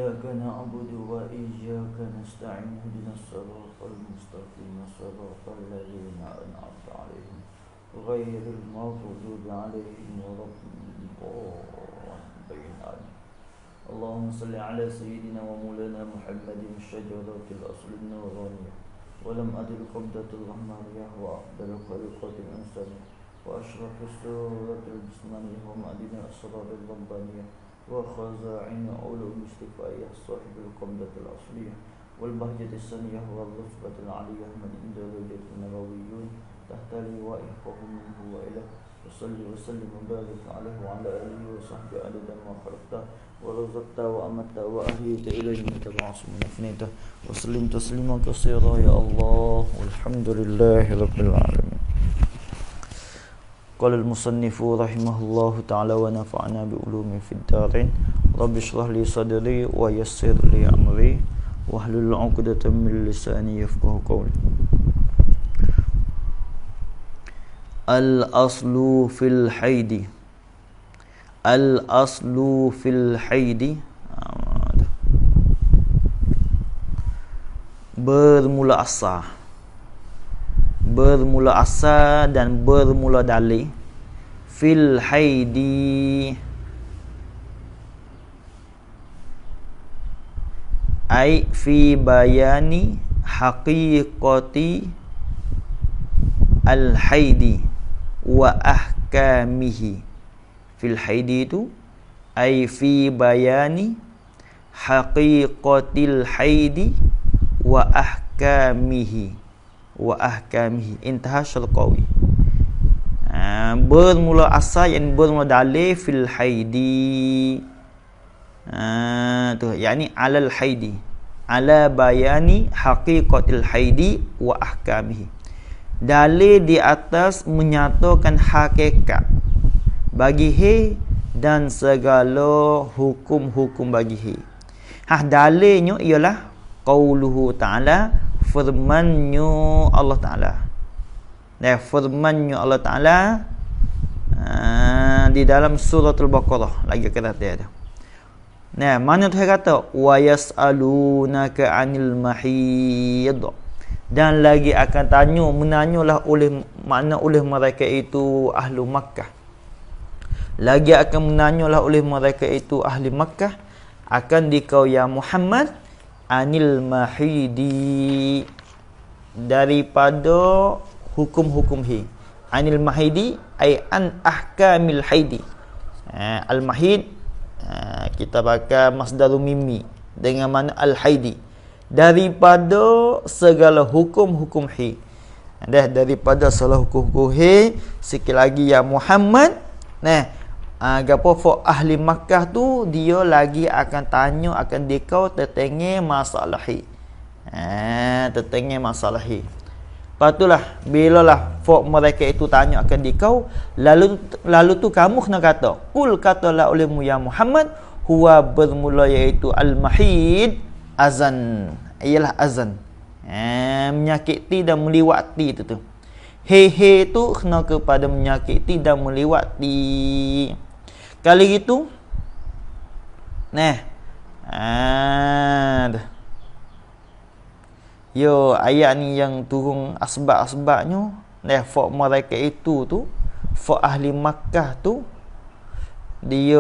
إياك نعبد وإياك نستعين اهدنا الصراط المستقيم صراط الذين أنعمت عليهم غير المغضوب عليهم ولا الضالين. اللهم صل على سيدنا ومولانا محمد الشجرة الأصل النورانية ولم أدل قبضة الرحمانية وأفضل خلقة الإنسانية وأشرف السورة الجسمانية ومعدن الأسرار الربانية وخزائن علوم استفائية صاحب القبضة الأصلية والبهجة السنية والرتبة العالية من عند درجة النبويون تحت لوائه فهم منه وإله وصلي وسلم وبارك عليه وعلى آله وصحبه عدد ما خلقته ورزقته وأمته وأهيت إليه تبعث من أفنيته وسلم تسليما كثيرا يا الله والحمد لله رب العالمين. قال المصنف رحمه الله تعالى ونفعنا بعلوم في الدارين رب اشرح لي صدري ويسر لي أمري واحلل عقدة من لساني يفقهوا قولي. الأصل في الحيض الأصل في الحيض bermula asal dan bermula dalil fil haidi ai fi bayani haqiqati al haidi wa ahkamihi. Fil haidi itu ai fi bayani haqiqatil haidi wa ahkamihi intaha syalqawi. Bermula asal yang bermula dalil fil haidi tu yakni alal haidi ala bayani haqiqatil haidi wa ahkamihi, dalil di atas menyatakan hakikat bagi haid dan segala hukum-hukum bagi haid. Dalilnya ialah qauluhu ta'ala, firmannya Allah Ta'ala. Firmannya Allah Ta'ala di dalam surah Al-Baqarah lagi ke atas ada. Mana Tuhan kata wa yas'alunaka 'anil mahid, dan lagi akan menanyalah oleh mereka itu ahli Makkah. Lagi akan menanyalah oleh mereka itu ahli Makkah akan dikau ya Muhammad anil mahidi, daripada hukum-hukum haid. Anil mahidi ay an ahkamil haidi. Al mahid kita pakai masdarul mimi dengan makna al haidi, daripada segala hukum-hukum haid. Daripada segala hukum-hukum haid. Sekali lagi ya Muhammad, gapo for ahli Makkah tu dia lagi akan tanya akan dikau tentang masalah haid. Tentang masalah haid. Patulah bilalah for mereka itu tanya akan dikau, lalu tu kamu kena kata kul katalah olehmu ya Muhammad huwa bermula iaitu al mahid azan, ialah azan, menyakiti dan meliwati tu. He tu kena kepada menyakiti dan meliwati. Kali gitu ayat ni yang turun asbab-asbabnya for mereka itu tu, for ahli Makkah tu, dia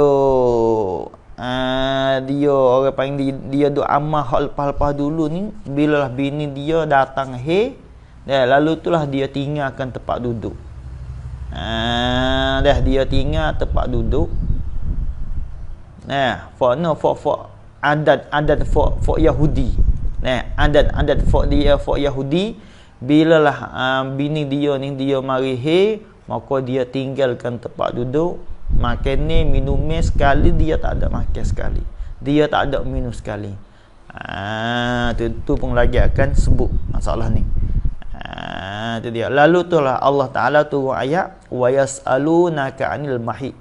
orang panggil dia duk amal hal lepas dulu ni, bila lah bini dia datang lalu itulah dia tinggalkan tempat duduk. Dia tinggal tempat duduk. For adat for Yahudi. Adat for Yahudi, bila lah bini dia ni dia mari maka dia tinggalkan tempat duduk. Makan ni minum sekali, dia tak ada makan sekali, dia tak ada minum sekali. Tu pun lagi akan sebut masalah ni. Itu dia. Lalu itulah Allah Ta'ala turun ayat wa yas'alunaka 'anil mahid.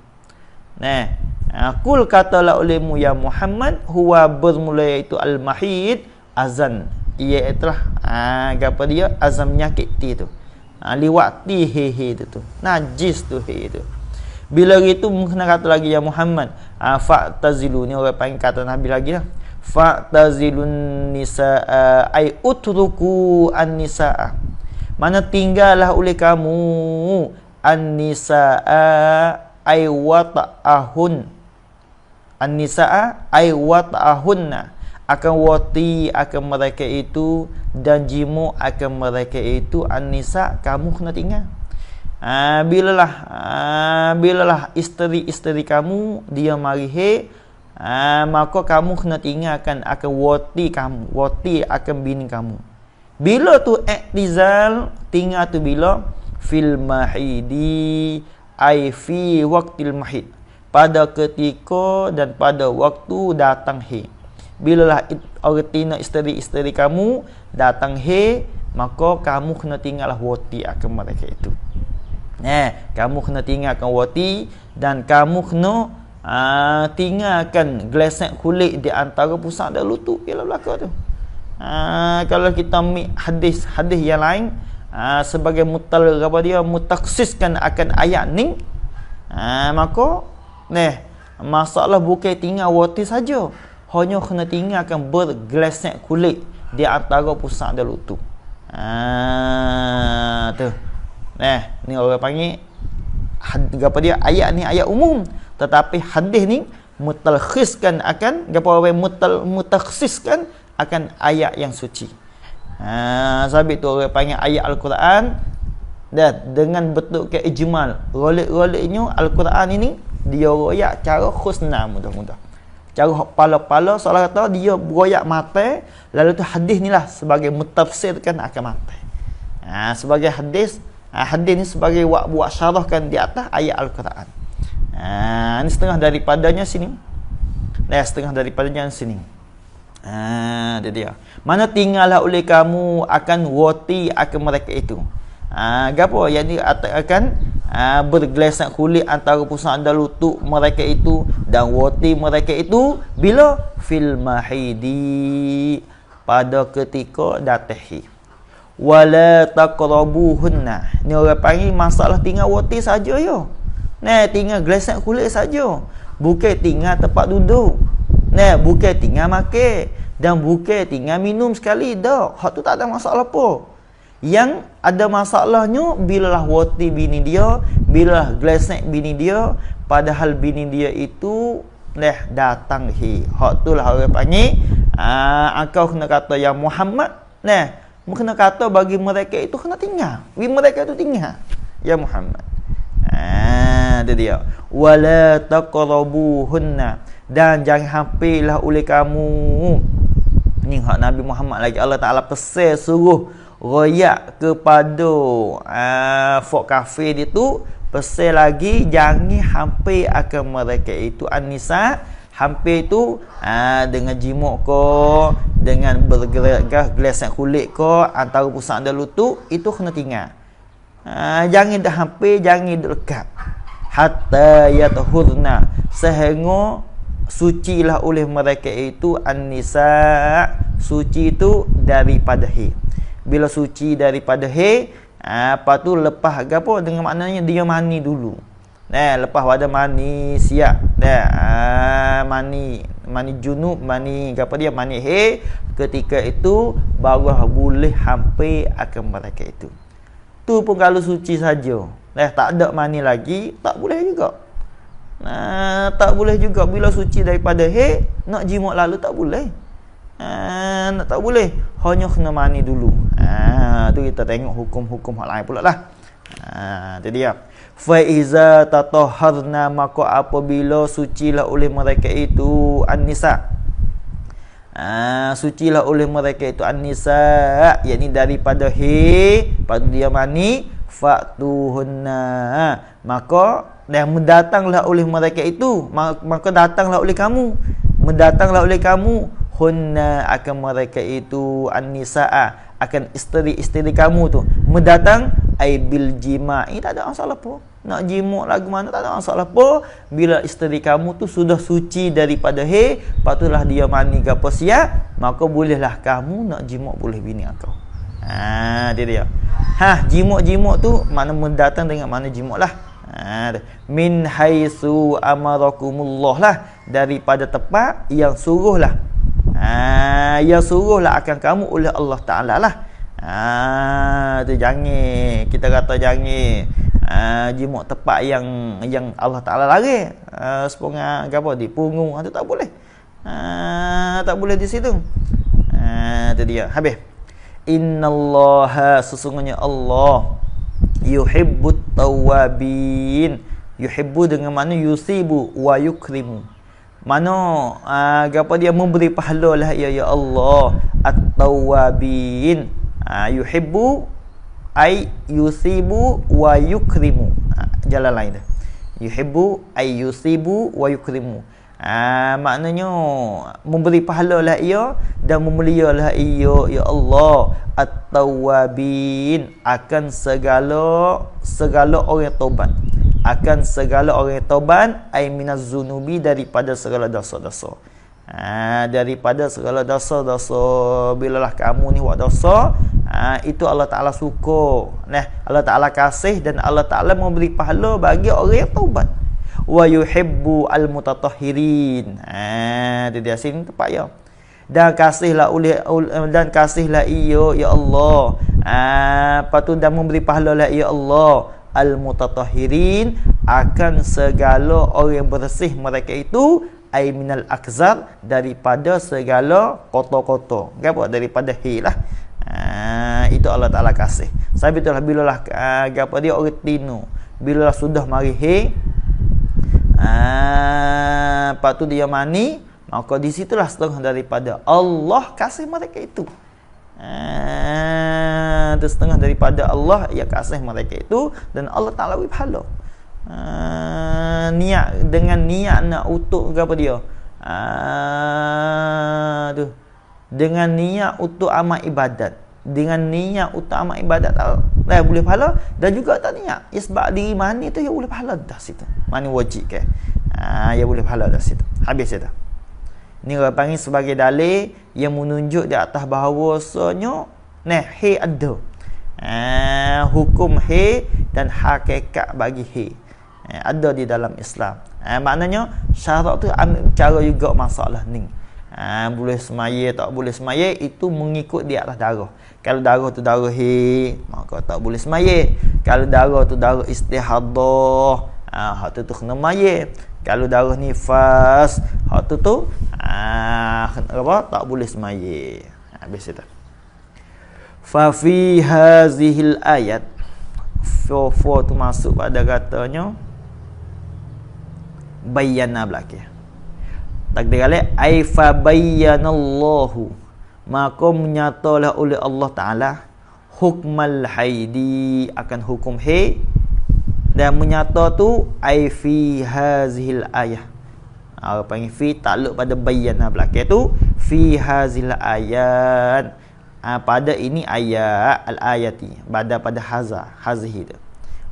Kul katalah olehmu ya Muhammad huwa bermula iaitu al mahid azan, ialah apa dia azam menyakiti tu, liwati tu najis tu tu. Bila gitu kena kata lagi ya Muhammad fa'tazilu, ni orang panggil kata Nabi lagi lah, fa'tazilun nisaa ay utruku an-nisaa. Mana tinggallah oleh kamu an-nisaa ay wata'ahun. An-nisaa ay wata'ahunna, akan wati akan mereka itu dan jimu akan mereka itu. An-nisa, kamu kena tinggal. Bilalah isteri-isteri kamu dia mari maka kamu kena tinggalkan akan wati kamu, wati akan bini kamu. Bila tu iktizal, tinggal tu bila fil mahidi ai fi waqtil mahid, pada ketika dan pada waktu datang haid. Bilalah artina isteri-isteri kamu datang haid, maka kamu kena tinggallah wati akan mereka itu. Kamu kena tinggalkan wati dan kamu kena tinggalkan gelesak kulit di antara pusat dan lutut. Ialah belaka tu. Kalau kita ambil hadis yang lain sebagai mutaksiskan akan ayat ni, maka masalah bukan tinggal wati saja, hanya kena tinggalkan bergelesak kulit di antara pusat dan lutut. Tu. Ni orang panggil ayat ni ayat umum, tetapi hadis ni mutalkhiskan akan mutakhsiskan akan ayat yang suci. Sebab tu orang panggil ayat Al-Quran dan dengan bentuk ke ijmal, rolik-roliknya Al-Quran ini dia royak cara khusna, mudah-mudah cara pala-pala, seolah kata dia royak mata, lalu tu hadis ni lah sebagai mutafsirkan akan mata. Sebagai hadis ni sebagai buat syarahkan di atas ayat Al-Quran. Ini setengah daripadanya sini. Setengah daripadanya sini. Dia dia. Mana tinggallah oleh kamu akan wati akan mereka itu. Gapo? Yang ni akan bergelesak kulit antara pusat dan lutut mereka itu dan wati mereka itu bila fil mahidi, pada ketika datang. Wala taqrabuhunna. Ni orang panggil masalah tinggal wati saja yo. Tinggal gelesak kulit saja. Bukan tinggal tempat duduk. Bukan tinggal makan dan bukan tinggal minum sekali dah. Hak tu tak ada masalah apa. Yang ada masalahnya bilalah wati bini dia, bilalah gelesak bini dia, padahal bini dia itu datang hak tu lah orang panggil engkau kena kata ya Muhammad, kena kata bagi mereka itu kena tinggal. Bagi mereka itu tinggal ya Muhammad. Dia dia. Wala taqrabuhunna, dan jangan hampirlah oleh kamu. Ni hak Nabi Muhammad lagi Allah Taala pesan suruh royak kepada fok kafir itu, pesan lagi jangan hampir akan mereka itu an-nisa. Hampir itu dengan jimuk ko, dengan bergelesak kulit ko antara pusat dan lutut, itu kena tinggal. Jangan dah hampir, jangan dekat. Hatta yatahurna, sehingga sucilah oleh mereka itu an-nisa, suci itu daripada haid. Bila suci daripada haid, apa tu lepas gapo, dengan maknanya dia mani dulu. Lepas pada mani siap mani junub, mani apa dia, mani haid, ketika itu baru boleh hampir akan mereka itu. Tu pun kalau suci saja. Tak ada mani lagi, tak boleh juga. Tak boleh juga bila suci daripada haid, nak jimat lalu tak boleh. Tak boleh, hanya kena mani dulu. Tu kita tengok hukum-hukum hal lain pula lah. Itu dia. Fa iza tatahharna, maka apabila sucilah oleh mereka itu an-nisa, sucilah oleh mereka itu an-nisa, yakni daripada pada dia mani, fa'tuhunna, maka dan mendatanglah oleh mereka itu, maka datanglah oleh kamu, mendatanglah oleh kamu hunna akan mereka itu an-nisa, akan isteri-isteri kamu tu, mendatang ai bil jima'i, tak ada masalah apa. Nak jimuk lagu mana tak ada masalah apa. Bila isteri kamu tu sudah suci daripada haid, patutlah dia mani ke apa siap, maka bolehlah kamu nak jimuk boleh bini kau. Dia. Jimuk-jimuk tu mana mendatang dengan mana jimuk lah. Min haitsu amarakumullah lah, daripada tempat yang suruhlah Ya suruhlah akan kamu oleh Allah Ta'ala lah. Tu jangan kita kata jangan jimuk tepat yang Allah Ta'ala lari. Seponga apa di punggung tu tak boleh. Tak boleh di situ. Tu dia. Habis. Innallaha, sesungguhnya Allah yuhibbut tawwabin. Yuhibbu dengan mana yusibu wa yukrimu. Mana apa dia memberi pahala lah ya Allah at-tawwabin. Yuhibbu ay yusibu wa yukrimu. Jalan lain dah. Yuhibbu ay yusibu wa yukrimu. Maknanya memberi pahala lah ia dan memulialah ia ya Allah at-tawwabin, akan segala orang taubat. Akan segala orang taubat, ay minaz zunubi, daripada segala dosa-dosa. Daripada segala dosa-dosa. Bilalah kamu ni buat dosa, itu Allah Ta'ala suka. Allah Ta'ala kasih dan Allah Ta'ala memberi pahala bagi orang yang taubat. Wa yuhibbu al-mutatahhirin. Itu dia sini tepat ya. Dan kasihlah ia ya Allah. Lepas tu dan memberi pahala lah ya Allah al-mutatahhirin, akan segala orang yang bersih mereka itu, ay minal akzar, daripada segala kotor-kotor. Apa? Daripada hilah. Itu Allah Ta'ala kasih. Sebab itulah bilalah apa dia orang tino, bilalah sudah mari lepas tu dia mani, maka di situlah setengah daripada Allah kasih mereka itu. Itu setengah daripada Allah ia kasih mereka itu, dan Allah Ta'ala beri pahala. Niat dengan niat nak untuk apa dia? Tu. Dengan niat untuk amal ibadat. Dengan niat untuk amal ibadat tak boleh pahala, dan juga tak niat. Ya sebab diri mani tu ya boleh pahala dah situ. Mani wajib ke? Ya boleh pahala dah situ. Habis situ. Ni orang panggil sebagai dalil yang menunjuk di atas bahawasanya he ada. Hukum he dan hakikat bagi he ada di dalam Islam. Maknanya syarat tu ambil cara juga masalah ni. Boleh semaya tak boleh semaya itu mengikut di atas darah. Kalau darah tu darah he, maka tak boleh semaya. Kalau darah tu darah istihadah, hak tu kena maya. Kalau darah nifas, hak tu apa? Tak boleh semaya. Habis itu. Fa fi hazihil ayat, fa tu masuk pada katanya bayyana belakang. Takdir kali ai fa bayyanallahu, maka menyatalah oleh Allah Ta'ala hukmal haidi, akan hukum haid. Dan menyata tu ai fi hazihil ayah. Apa panggil fi takluk pada bayyana belakang tu fi hazil ayat. Pada ini ayat al-ayati, pada hazihi tu.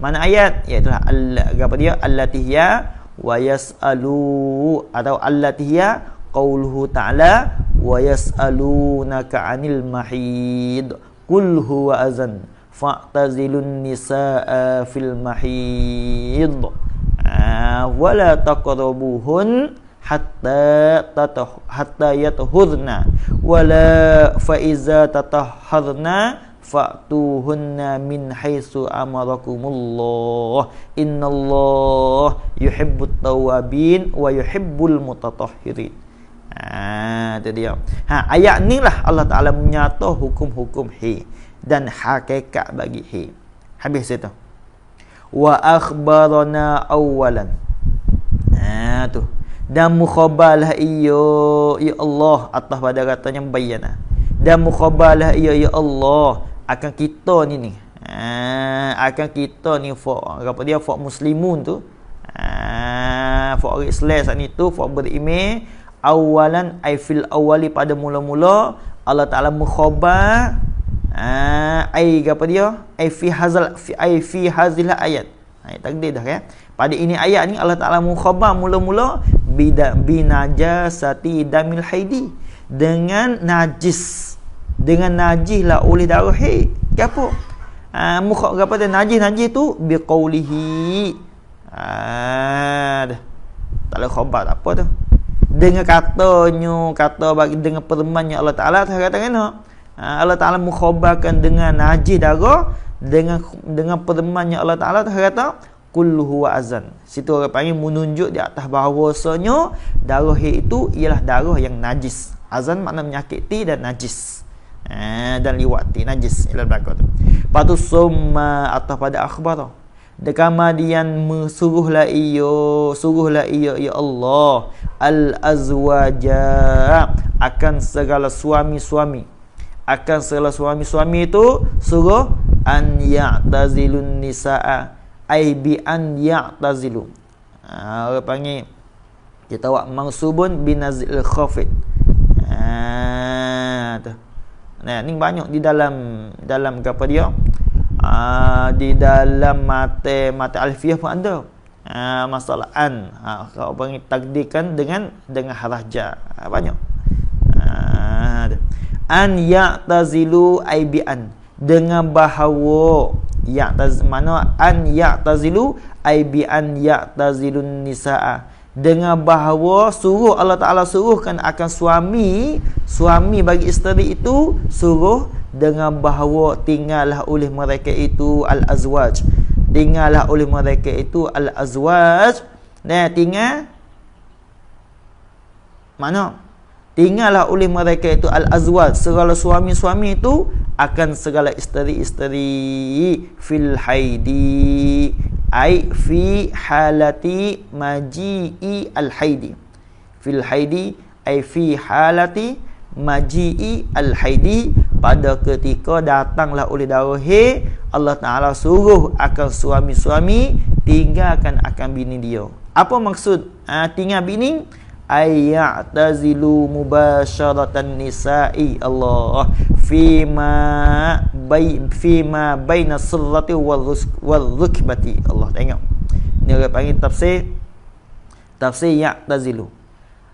Mana ayat? Iaitu apa dia? Allati hiya wa yas'alu, atau allati hiya qauluhu ta'ala wa yas'alunaka 'anil mahid qul huwa azan fa'tazilun nisaa fil mahid wala taqrabuhun hatta yatahurna wala fa iza tatahharna fa'tuhunna min haitsu amarakumullah innallah yuhibbut tawwabin wa yuhibbul mutatahhirin. Itu dia. Ayat ni lah Allah Ta'ala menyata hukum-hukum dan hakikat bagi habis itu. Wa akhbarana awalan. Tu. Dan mukhabalah ya Allah atas pada katanya bayyana. Dan mukhabalah ya Allah akan kita ni. Akan kita ni apa dia muslimun tu. Orang Islam saat ni tu beriman awalan ay fil awali, pada mula-mula Allah Ta'ala mukhabar apa dia? Fi hazil ayat. Takdir dah kan. Pada ini ayat ni Allah Ta'ala mukhabar mula-mula binajasati damil haidi, dengan najis lah oleh darah haid. Apa? Mukhabar apa dia najis tu biqaulihi. Tak ada khabar apa tu. dengan kata bagi dengan firman-Nya Allah Taala kata kena Allah Taala mukhabarkan dengan najis darah dengan firman-Nya Allah Taala kata kul huwa azan. Situ orang panggil menunjuk di atas bahawasanya darah itu ialah darah yang najis. Azan makna menyakiti dan najis. Dan liwati najis ila belaka tu. Patu summa atau pada akhbar. Kemudian suruhlah iyo ya Allah al-azwaja akan segala suami-suami itu suruh an ya'tazilun nisaa ai bi an ya'tazilu. Orang panggil kita buat mansubun binazil khafid. Nah, ni banyak di dalam apa dia? Di dalam mata alfiyah pun ada. Masalah an. Kalau panggil takdirkan dengan haraja. Banyak. An ya'tazilu ai bi an. Dengan bahawa mana an ya'tazilu ai bi an ya'tazilun nisaa. Dengan bahawa suruh Allah Ta'ala suruhkan akan suami bagi isteri itu suruh dengan bahawa tinggallah oleh mereka itu al-azwaj. Tinggallah oleh mereka itu al-azwaj. Nah, tinggal mana? Tinggallah oleh mereka itu al-azwaj, segala suami-suami itu akan segala isteri-isteri fil haidi ai fi halati maji'i al-haidi. Fil haidi ai fi halati maji'i al-haidi, pada ketika datanglah oleh darah haid Allah Ta'ala suruh akan suami-suami tinggalkan akan bini dia. Apa maksud tinggal bini? Ayya'tazilu mubasharatan nisa'i Allah fima baina sirrati wal rukbati. Allah tengok ni orang panggil tafsir ya'tazilu.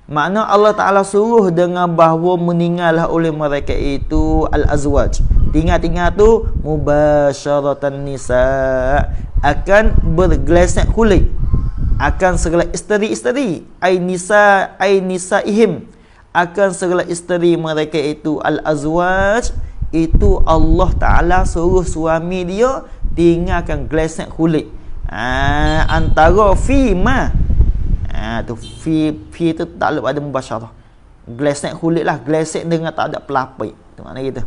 Makna Allah Ta'ala suruh dengan bahawa meninggallah oleh mereka itu al-azwaj. Tinggal tu mubasharatan nisa, akan bergelesek kulit akan segala isteri-isteri ai nisaihim, akan segala isteri mereka itu al-azwaj. Itu Allah Ta'ala suruh suami dia tinggalkan gelesek kulit antara fima tu fi tu takluk pada mubasyarah. Gelesek kulit lah, gelesek dengan tak ada pelapik. Tu makna gitu.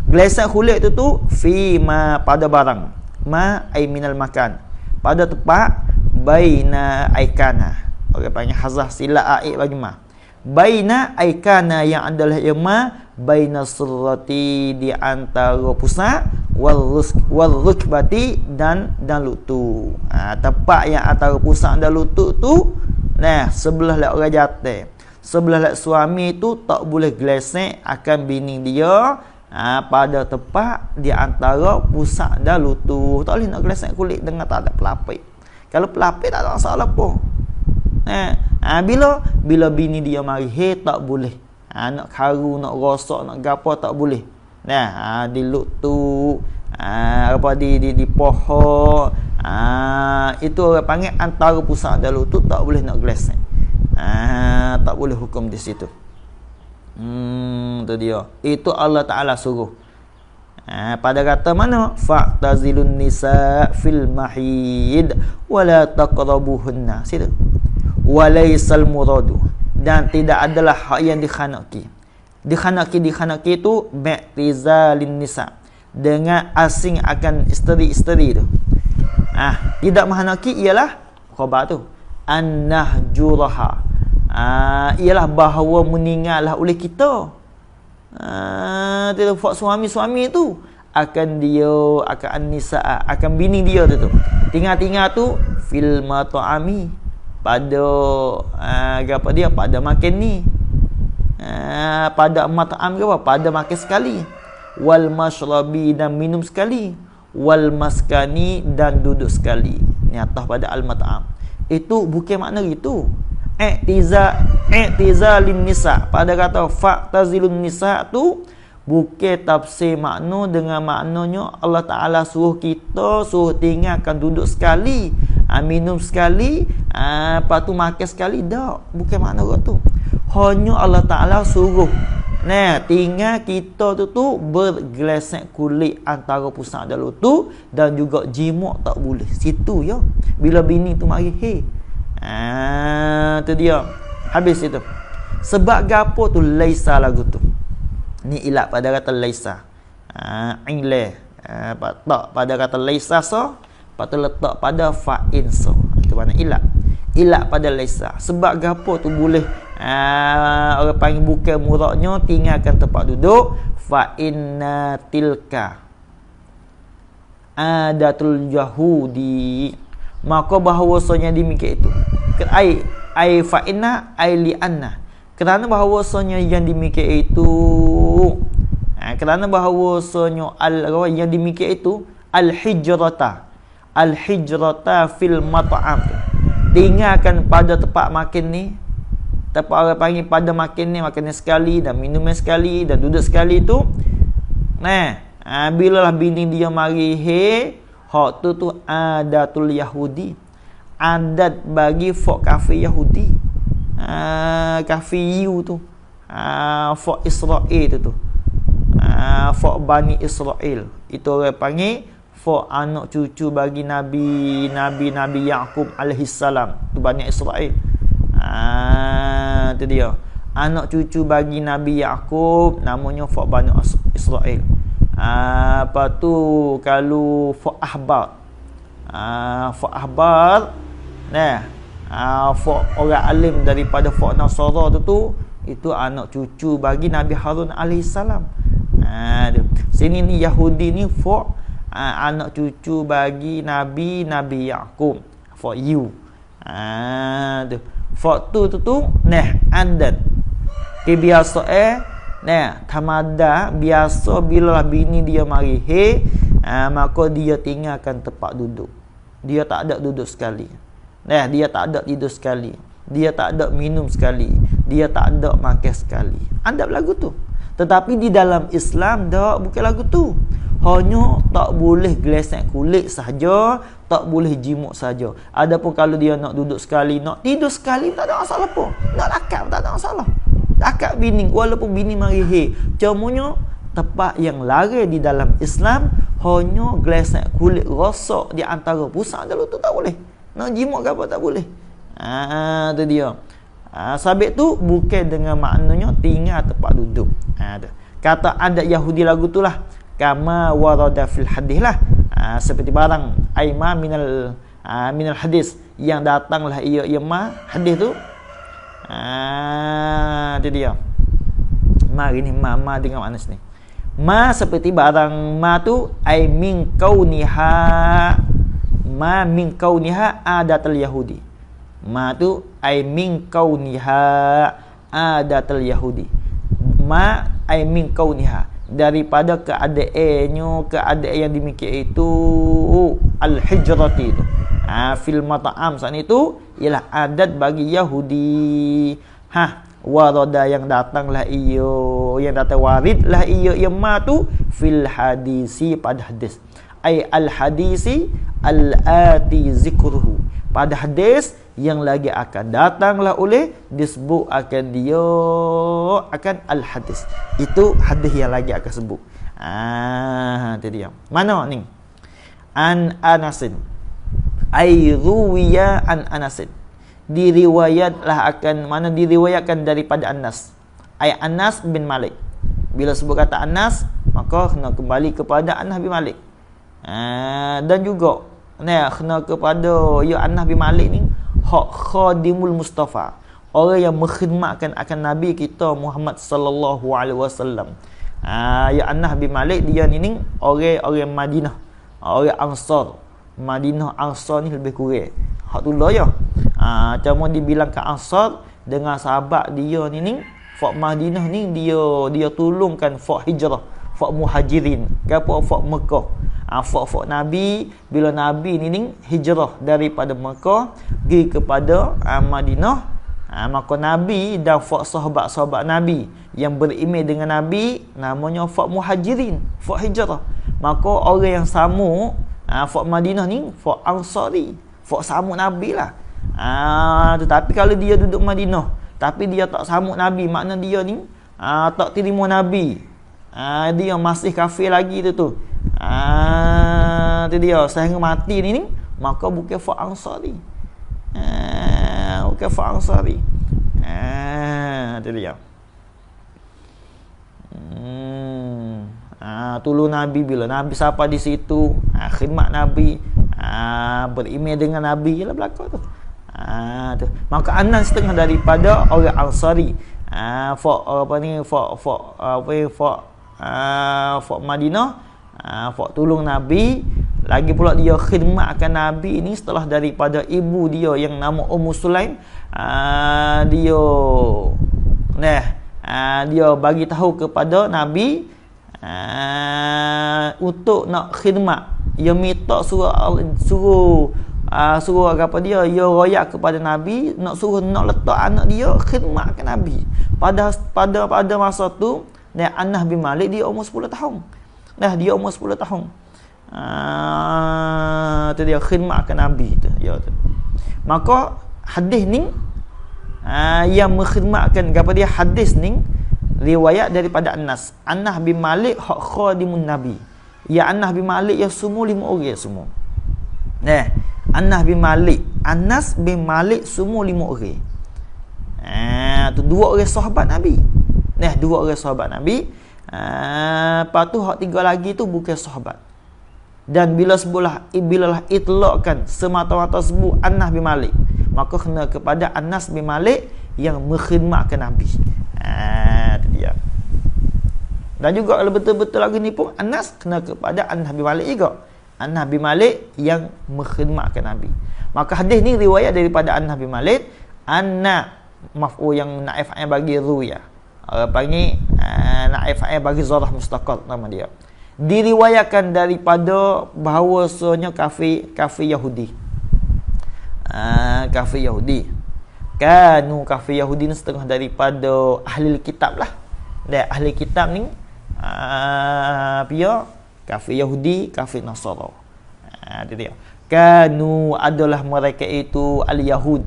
Gelesek kulit tu fi ma pada barang. Ma ai minal makan. Pada tempat baina aikana. Orang panggil hazah sila aib bagi ma. Baina aikana yang adalah ma baina surrati di antara pusat wal rukbati dan lutut. Tempat yang antara pusat dan lutut tu, nah, sebelah lak orang jatuh, sebelah lak suami tu tak boleh gelesek akan bini dia pada tempat di antara pusat dan lutut. Tak boleh nak gelesek kulit dengan tak ada pelapik. Kalau pelapik tak ada masalah pun. Bila bini dia mari haid tak boleh. Nak karu, nak rosak, nak gapo tak boleh. Di lutut, apa di pohon. Itu orang panggil antara pusat dan lutut tak boleh nak gelesek. Tak boleh hukum di situ. Tu dia. Itu Allah Ta'ala suruh. Pada kata mana? Fa'tazilun nisa fil mahid wala taqrabuhunna. Situ. Walaysal muradu, dan tidak adalah hak yang dikhanaki. Dikhanaki itu bi'tizalin nisa, dengan asing akan isteri-isteri tu. Tidak menghanaki ialah khabar tu an-nahjuraha. Ialah bahawa meninggallah oleh kita. Tidak buat suami-suami tu akan nisa, akan bini dia tu. Tinggal tu fil mat'ami, pada apa dia, pada makan ni. Pada mat'am ke apa? Pada makan sekali. Wal mashrabi, dan minum sekali. Wal maskani, dan duduk sekali. Ni atas pada al-mat'am. Itu bukan makna gitu. I'tizalin nisa, pada kata fa'tazilun nisa tu bukan tafsir makna dengan maknanya Allah Ta'ala suruh kita suruh tinggalkan duduk sekali, minum sekali, lepas tu makan sekali. Tak, bukan makna tu. hanya Allah Ta'ala suruh tinggal kita tu bergelesek kulit antara pusat dan lutut, dan juga jimat tak boleh. Situ ya. Bila bini tu mari tu dia. Habis itu. Sebab gapo tu laisa lagu tu. Ni ilat pada kata laisa. Ileh. Tak pada kata laisa so, patut letak pada fa'in so. Itu mana ilat. Ilat pada laisa. Sebab gapo tu boleh orang panggil bukan muraknya tinggalkan tempat duduk. Fa inna tilka adatul yahudi. Maka bahawasanya demikian itu. Ai fa inna ai li anna. Kerana bahawasanya yang demikian itu kerana bahawasanya yang demikian itu al-hijrata fil mat'am, tinggalkan pada tempat makan ni, tempat orang panggil pada makan ni sekali dan minum sekali dan duduk sekali tu. Bila lah bini dia mari hak tu adatul Yahudi, adat bagi fok kafir Yahudi, kafir Yu tu, fok Israel tu, fok Bani Israel. Itu orang panggil fok anak cucu bagi Nabi Yaqub alaihissalam, tu Bani Israel. Itu dia. Anak cucu bagi Nabi Yaqub namanya fok Bani Israel. Apa tu kalau fok ahbar. Fok ahbar fok orang alim daripada fok Nasara tu itu anak cucu bagi Nabi Harun alaihissalam. Sini ni Yahudi ni fok anak cucu bagi Nabi Yaqub, for you. Tu fok tu andan ke biasa tamada biasa bila bini dia mari maka dia tinggalkan tempat duduk. Dia tak ada duduk sekali. Dia tak ada tidur sekali. Dia tak ada minum sekali. Dia tak ada makan sekali. Adab lagu tu. Tetapi di dalam Islam dak bukan lagu tu. Hanya tak boleh gelesek kulit saja, tak boleh jimuk saja. Adapun kalau dia nak duduk sekali, nak tidur sekali, tak ada masalah pun. Nak lakap tak ada masalah. Lakap bini walaupun bini mari cumanya tempat yang larang di dalam Islam hanya gelesek kulit rosak di antara pusat dan lutut tak boleh. Nak jimuk ke apa tak boleh. Tu dia. Sabit tu bukan dengan maknanya tinggal tempat duduk. Kata adat Yahudi lagu tu lah, kama warada fil hadis lah. Seperti barang aima minal hadis, yang datanglah ia ma hadis tu. Itu dia. Mari ni ma dengan makna sini. Ma seperti barang ma tu ai min kauniha adatul Yahudi. Ma tu ai min kauniha adatul Yahudi. Ma ai min kauniha, daripada keadaan yang demikian itu al-hijrati itu fil mat'am saat itu ialah adat bagi Yahudi. Warada yang datanglah yang datang waridlah yang ma tu fil hadisi, pada hadis. Ai al hadisi al-ati zikruhu, pada hadis yang lagi akan datanglah oleh disebut akan dia akan al hadis. Itu hadis yang lagi akan sebut. Itu dia. Mana ni? An Anasin. Ai ruwiya an Anasin. Diriwayatkan daripada Anas. Ai Anas bin Malik. Bila sebut kata Anas, maka kena kembali kepada Anas bin Malik. Dan juga kena kepada Anas bin Malik ni khadimul Mustafa, orang yang mengkhidmatkan akan Nabi kita Muhammad sallallahu alaihi wasallam. Anas bin Malik dia ni orang Madinah, orang Ansar. Madinah Ansar ni lebih kurang. Hak tu lah ya. Cuma dibilang ke Ansar dengan sahabat dia ni fak Madinah ni dia tolongkan fak hijrah, fak muhajirin, gapo fak Mekah. Fak Nabi, bila Nabi ni hijrah daripada Mekah pergi kepada Madinah, maka Nabi dan fak sahabat-sahabat Nabi yang beriman dengan Nabi namanya fak muhajirin, fak hijrah. Maka orang yang sama fak Madinah ni fak Ansari, fak sama Nabi lah. Tetapi kalau dia duduk Madinah, tapi dia tak sambut Nabi, makna dia ni tak terima Nabi. Dia masih kafir lagi tu. Tu dia sehingga mati ni, maka bukan fa ansari. Bukan fa ansari. Tu dia. Tolong Nabi bila Nabi siapa di situ, khidmat Nabi, beriman dengan Nabi, ialah belaka tu. Tu. Maka Anas setengah daripada orang Ansari. Fok Madinah, fok tolong Nabi, lagi pula dia khidmatkan Nabi ini setelah daripada ibu dia yang nama Ummu Sulaim, dia bagi tahu kepada Nabi untuk nak khidmat. Dia minta suruh apa dia royak kepada Nabi, nak suruh nak letak anak dia khidmat ke Nabi. Pada masa tu Anas bin Malik dia umur 10 tahun. Dia umur 10 tahun. Tu dia khidmat ke Nabi tu. Maka hadis ni yang mengkhidmatkan kepada dia, hadis ni riwayat daripada Anas bin Malik khadimun Nabi. Ya Anas bin Malik ya semua 5 orang semua. Anas bin Malik semua 5 orang. Tu 2 orang sahabat Nabi. 2 orang sahabat Nabi. Lepas tu hak 3 lagi tu bukan sahabat. Dan bila itlaqkan semata-mata sebut Anas bin Malik, maka kena kepada Anas bin Malik yang mengkhidmatkan Nabi. Itu dia. Dan juga kalau betul-betul lagi ni pun Anas kena kepada Anas bin Malik juga. Anas bin Malik yang mengkhidmatkan Nabi. Maka hadis ni riwayat daripada Anas bin Malik. Maf'ul yang naif fa'il bagi ruya. Orang panggil naif fa'il bagi zarah mustaqal nama dia. Diriwayatkan daripada bahawasanya kafir Yahudi. Kafir Yahudi. Kafir Yahudi ni setengah daripada ahli kitab lah. Dan ahli kitab ni kafir Yahudi, kafir Nasara. Itu dia. Kanu adalah mereka itu al-Yahud.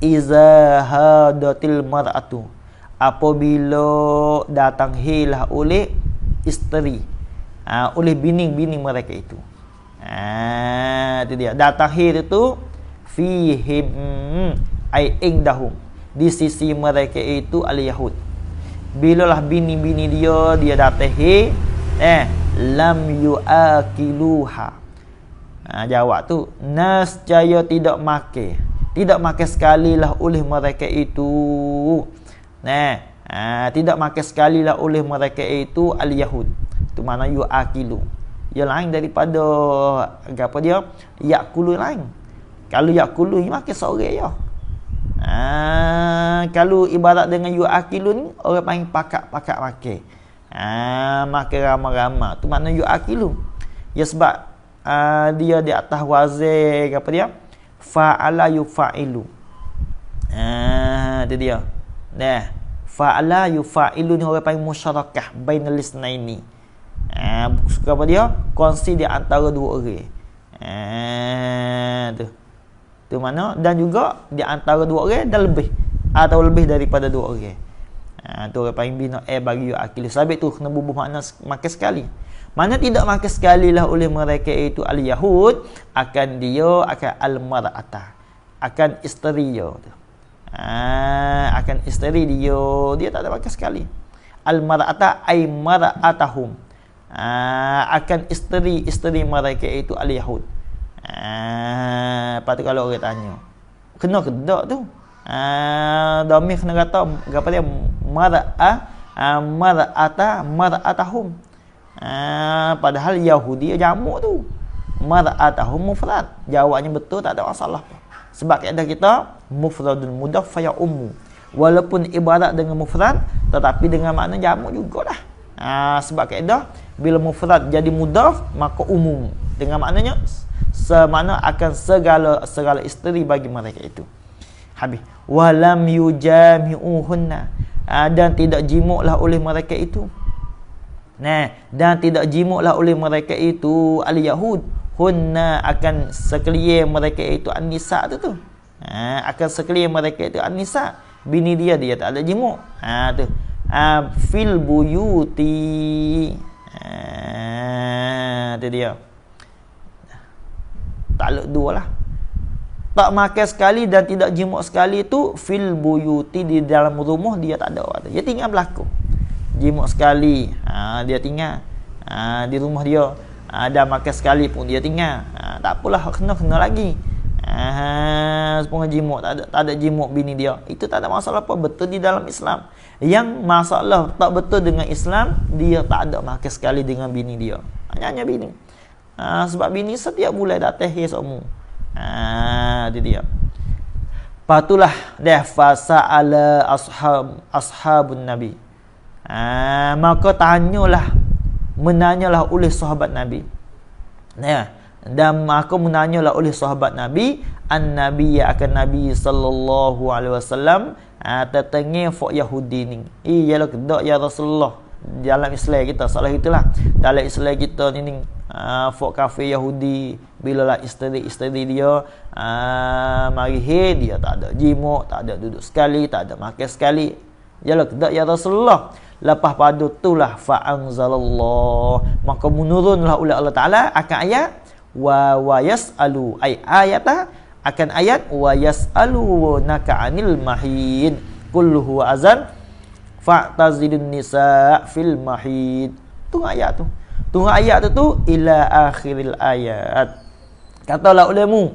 Iza hadatil mar'atu, apabila datang hilah oleh isteri, oleh bini-bini mereka itu. Itu dia. Datang hil itu fihim ay indahum, di sisi mereka itu al-Yahud. Bilalah bini-bini dia datang hil, lam yuakiluha. Jawab tu nascaya tidak makan sekali lah oleh mereka itu. Tidak makan sekali lah oleh mereka itu al-Yahud. Itu mana yuakilu. Yang lain daripada apa dia? Yakulu lain. Kalau yakulu ni makan seorang ya. Kalau ibarat dengan yuakilu ni orang panggil pakak makan. Makan ramai-ramai. Tu makna yuakilu. Ya sebab dia di atas wazir apa dia? Fa'ala yufa'ilu. Itu dia. Fa'ala yufa'ilu ni orang panggil musyarakah bainal isnaini. Apa dia? Kongsi di antara 2 orang. Tu mana? Dan juga di antara 2 orang dan lebih, atau lebih daripada 2 orang. Tu orang panggil bina bagi yu'akil. Sebab tu kena bubuh makna makan sekali. Mana tidak makan sekali lah oleh mereka itu al-Yahud, akan al-mar'ata, akan isteri dia. Akan isteri dia tak ada makan sekali. Al-mar'ata ay mar'atahum, akan isteri mereka itu al-Yahud. Lepas tu kalau orang tanya, kena ke tak tu? Dhamir kena kata apa dia? Mar'atahum. Padahal Yahudi jamak tu. Mar'atahum mufrad. Jawabnya betul, tak ada masalah. Sebab kaedah kita mufradun mudhaf fa ya ummu. Walaupun ibarat dengan mufrad, tetapi dengan makna jamak jugalah. Sebab kaedah bila mufrad jadi mudhaf maka umum. Dengan maknanya semakna akan segala isteri bagi mereka itu. Habis. Walam yujami'uhunna, dan tidak jimuklah oleh mereka itu. Dan tidak jimuklah oleh mereka itu al-Yahud. Hunna akan sekalian mereka itu an-nisa tu. Akan sekalian mereka itu an-nisa. bini dia tak ada jimuk. Tu. Fil buyuti. Tu dia. Takluk dua lah. Tak makan sekali dan tidak jimuk sekali tu fil buyuti, di dalam rumah dia tak ada orang tu. Dia tinggal berlaku. Jimuk sekali, dia tinggal. Di rumah dia. Dah makan sekali pun dia tinggal. Tak apalah, kena lagi. Sepuluh jimuk, tak ada jimuk bini dia. Itu tak ada masalah apa, betul di dalam Islam. Yang masalah tak betul dengan Islam, dia tak ada makan sekali dengan bini dia. Hanya bini. Sebab bini setiap bulan datang semua. Itu dia. Patulah dah fasa'ala ashabun Nabi. Maka menanyalah oleh sahabat Nabi. Dan maka menanyalah oleh sahabat Nabi an-Nabi akan Nabi sallallahu alaihi wasallam tentang fok Yahudi ni. Iyalah kedak ya Rasulullah. Dalam Islam kita salah itulah. Dalam Islam kita ni fok kafir Yahudi, bila lah isteri dia mari dia tak ada jimuk, tak ada duduk sekali, tak ada makan sekali. Yalah kedak ya Rasulullah. Lepas pada itulah fa'anzalallah, maka menurunlah oleh Allah Taala akan ayat wa yasalu ayata akan ayat wa yasalunaka 'anil mahid qul huwa azan fa'tazilun nisa fil mahid. Tu ayat tu. Tunggu ayat tu ila akhiril ayat. Katalah ulemu.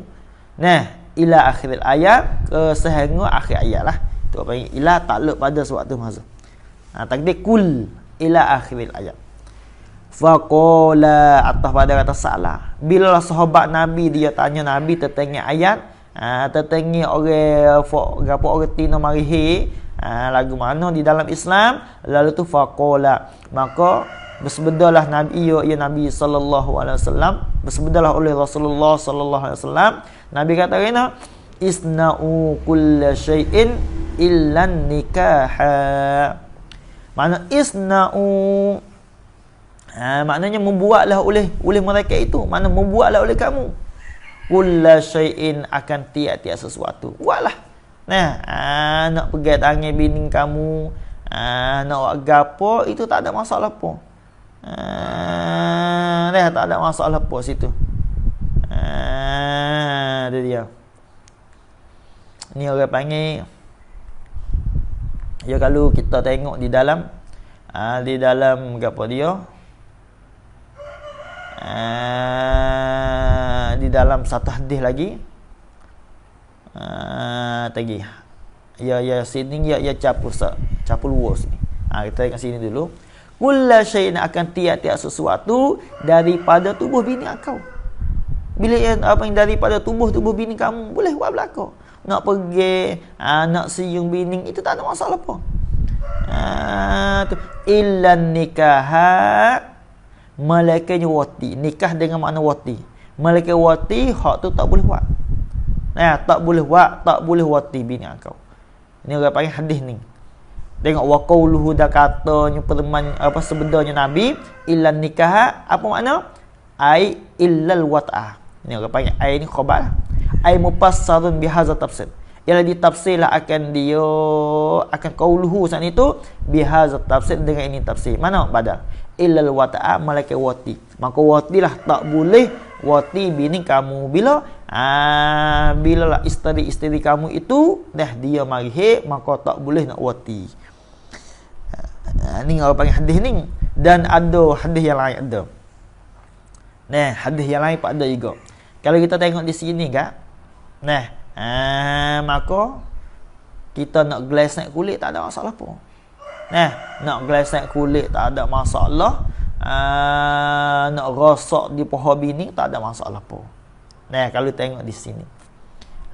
Ila akhiril ayat, sehingga akhir ayat lah. Tu apa panggil ila, takluk pada sewaktu masa. Takdir kul ila akhiril ayat. Faqala, atas pada kata salah. Bila sahabat Nabi dia tanya Nabi tentang ayat, tentang orang gapo orang tino marihi, lagu mana di dalam Islam, lalu tu faqala, maka bersabdalah Nabi ya Nabi sallallahu alaihi wasallam, bersabdalah oleh Rasulullah sallallahu alaihi wasallam, Nabi kata kena isna'u kulla syai'in illa nikaha. Mana isna'u, maknanya membuatlah oleh mereka itu, mana membuatlah oleh kamu kulla syai'in, akan tiap-tiap sesuatu buatlah. Nak pegang tangan bini kamu, nak buat gapo, itu tak ada masalah apa. Tak ada masalah apa situ. Itu dia. Ni orang panggil, ya kalau kita tengok di dalam apa dia, di dalam satu hadis lagi, tadi ya sini ya capu luas ni. Kita tengok sini dulu. Kullu syai'in, akan tiap-tiap sesuatu daripada tubuh bini kau. Bila apa yang daripada tubuh bini kamu, boleh buat belaka. Nak pergi, nak siung bini, itu tak ada masalah apa. Illan nikaha, malaikanya wati. Nikah dengan makna wati. Malaikat wati, hak tu tak boleh buat. Tak boleh wati bini kau. Ini orang panggil hadis ni. Tengok wa qauluhu, dah katanya perteman apa sebenarnya Nabi illan nikah, apa makna? Ai illal wat'ah. Ni orang panggil ai ni khabar. Ai mufassarun bihadza tafsir. Ialah ditafsirlah akan dia akan qauluhu saat itu bihadza tafsir, dengan ini tafsir. Mana badal? Illal wat'ah, malaikat wati. Maka watilah tak boleh wati bini kamu bila lah isteri kamu itu dah dia marihe, maka tak boleh nak wati. Ni orang panggil hadis ni. Dan ada hadis yang lain ada. Hadis yang lain pun ada juga. Kalau kita tengok di sini kan, maka kita nak gelas naik kulit tak ada masalah pun. Nak gelas naik kulit tak ada masalah. Nak rosak di pohon bini tak ada masalah pun. Kalau tengok di sini,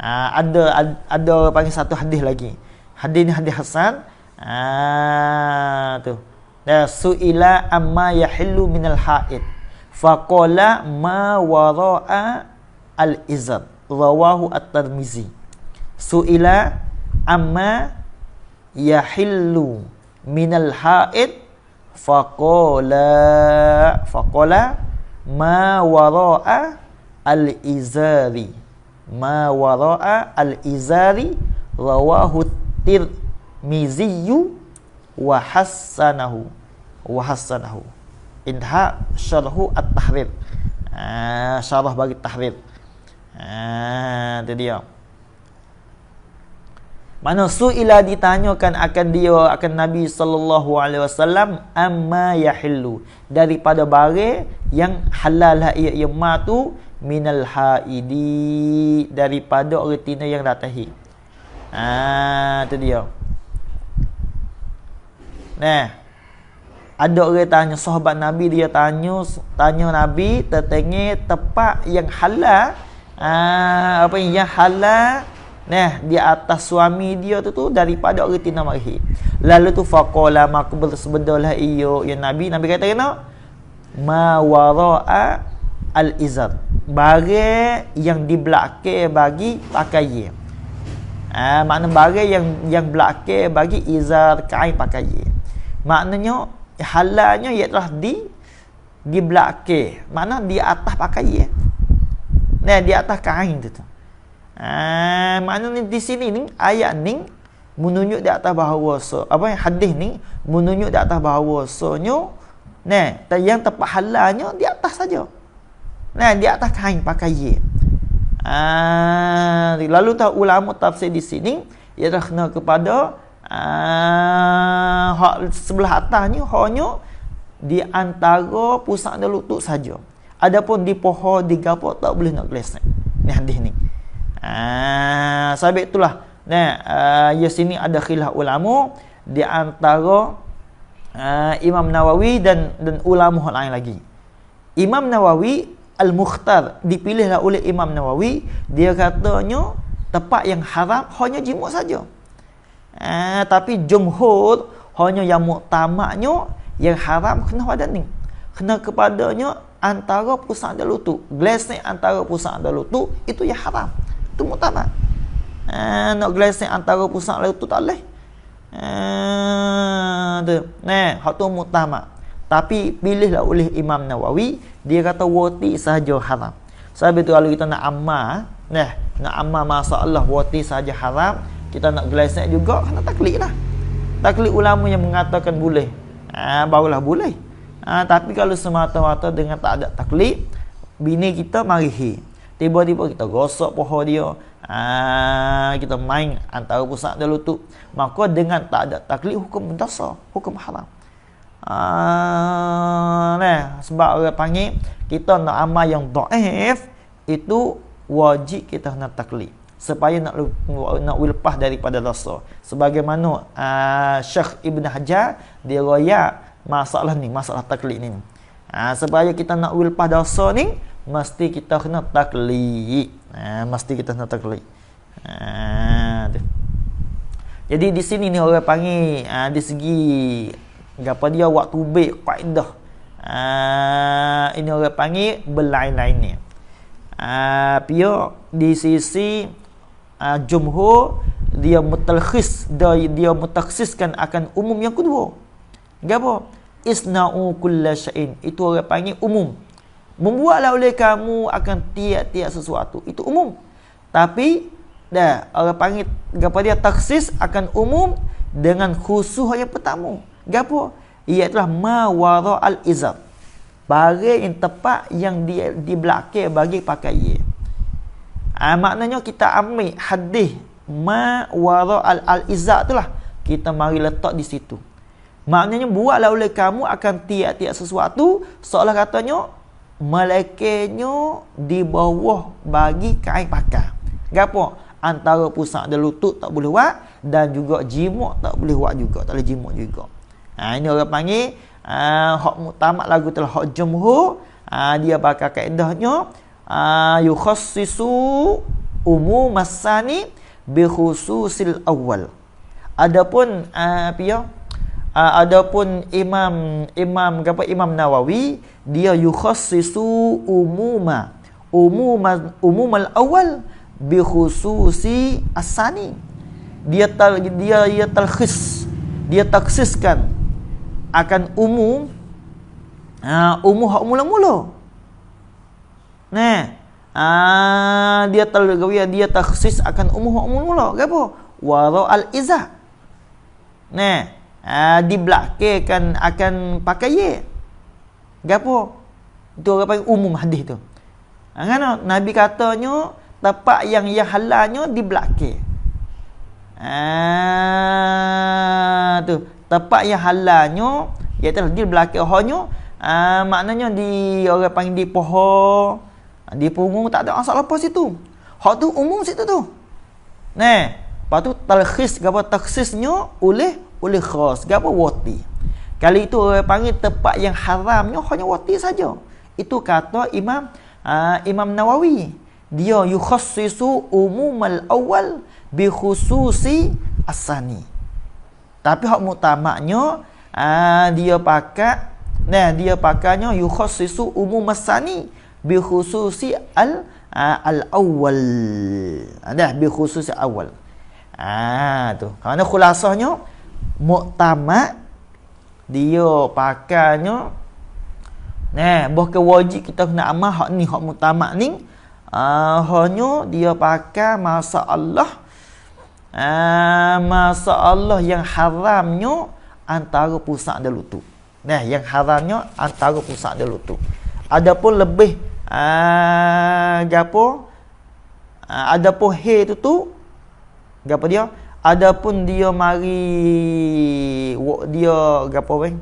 ada panggil satu hadis lagi. Hadis ni hadis hasan. Tu. Su'ila amma yahillu minal haid faqala ma wara'a al-izar, rawahu at-Tirmizi. Su'ila amma yahillu minal haid faqala ma wara'a al-izari, ma wara'a al-izari, rawahu Tirmiziyu wa hassanahu. Intha syarhu at-tahrir. Syarah bagi tahrir. Itu dia. Mana su'ila ditanyakan akan Nabi sallallahu alaihi wasallam amma yahillu, daripada barang yang halal ia ma tu minal haidi, daripada orang tina yang dah tahid. Itu dia. Nah, ada orang tanya sahabat Nabi, dia tanya Nabi tentang tempat yang halal, apa yang halal, nah, di atas suami dia tu daripada orang tina mahid. Lalu tu faqala, maka bersebedalah iyo ya Nabi kata kena ma wara'a al-izar, barang yang di belakang bagi pakaian. Makna barang yang belakang bagi izar, kain pakaian. Maknanya halalnya ialah di belakang, makna di atas pakaian. Nah, di atas kain tu. Maknanya di sini ni ayat ni menunjuk di atas bahawa hadis ni menunjuk di atas bahawasanya yang tempat halalnya di atas saja. Di atas kain pakaian. Lalu tahu ulama tafsir di sini ialah kena kepada hak sebelah atasnya hanya di antara pusat dan lutut saja. Adapun di pohon, di gapo tak boleh nak gelesek. Ni hadis ni. Sebab itulah ya sini ada khilaf ulama di antara Imam Nawawi dan ulama lain lagi. Imam Nawawi Al-Mukhtar dipilihlah oleh Imam Nawawi, dia katanya tempat yang haram hanya jimuk saja. Tapi jumhur hanya yang muktamadnya yang haram kena pada ni. Kena kepadanya antara pusat dan lutut. Gelesek antara pusat dan lutut itu yang haram. Itu muktamad. Nak gelesek antara pusat dan lutut tak boleh. Hak tu muktamad. Tapi pilihlah oleh Imam Nawawi, dia kata wati sahaja haram. Sebab itu kalau kita nak amal, nak amal masalah wati sahaja haram, kita nak gelesek juga kena taklid lah. Taklid ulama yang mengatakan boleh, barulah boleh. Tapi kalau semata-mata dengan tak ada taklid, bini kita marihi, tiba-tiba kita gosok pohon dia, kita main antara pusat dan lutut, maka dengan tak ada taklid hukum dosa, hukum haram. Sebab orang panggil kita nak amal yang dhaif, itu wajib kita nak taklid supaya nak lepas daripada dosa. Sebagaimana Syekh Ibn Hajar dia royak masalah ni, masalah taklid ni. Supaya kita nak lepas dosa ni, mesti kita kena taklid. Mesti kita kena taklid. Jadi di sini ni orang panggil di segi apa dia waktu baik kaedah. Ini orang panggil berlain-lain ni. Pia di sisi jumhur dia mutalkhis, dia mutakhsiskan akan umum yang kedua. Gapo? Isna'u kulla syai'in. Itu orang panggil umum. Membuatlah oleh kamu akan tiap-tiap sesuatu. Itu umum. Tapi orang panggil gapo dia takhsis akan umum dengan khusus yang pertama. Gapo? Iaitu ma wara al-izar. Barang yang tepat yang di belakang bagi pakaian. Maknanya kita ambil hadis ma wara al-izar itulah, kita mari letak di situ. Maknanya buatlah oleh kamu akan tiap-tiap sesuatu seolah katanya malaikatnya di bawah bagi kain pakai. Gapo? Antara pusat dan lutut tak boleh buat, dan juga jimuk tak boleh buat juga, tak boleh jimuk juga. Ini orang panggil hak muktamad lagu telah hak jumhur, dia pakai kaedahnya yukhassisu umumas sani bi khususil awal. Adapun adapun Imam Nawawi, dia yukhassisu umumal awal bi khususi as-sani. Dia talkhis, dia taksiskan akan umum hak mula-mula. Dia takhsis akan umum hak mula-mula. Gapo? Wara al-izah. Nah, di belakang akan pakai ye. Gapo? Itu orang panggil umum hadis tu. Kan Nabi katanya tempat yang halalnya di belakang. Tu tempat yang halalnya iaitu di belakang hanya maknanya di orang panggil di pohon, di punggung tak ada masalah apa situ. Hak tu umum situ tu. Nah, lepas tu talkhis gapo takhsisnya oleh khas gapo wati. Kali itu orang panggil tempat yang haramnya hanya wati saja. Itu kata Imam Nawawi. Dia yukhassisu umumal awal bi khususi asani. Tapi hak mutamaknya dia pakainya yukhassisu umum asani bi khususi al awal. Ada bi khususi awal. Tu. Kerana khulasahnya muktamak dia pakainya bukan wajib kita kena amal hak ni, hak mutamak ni hanya dia pakai masa Allah yang haramnya antara pusat dan lutut. Yang haramnya antara pusat dan lutut. Adapun lebih gapo adapun he tu gapo dia? Adapun dia mari dia gapo weh?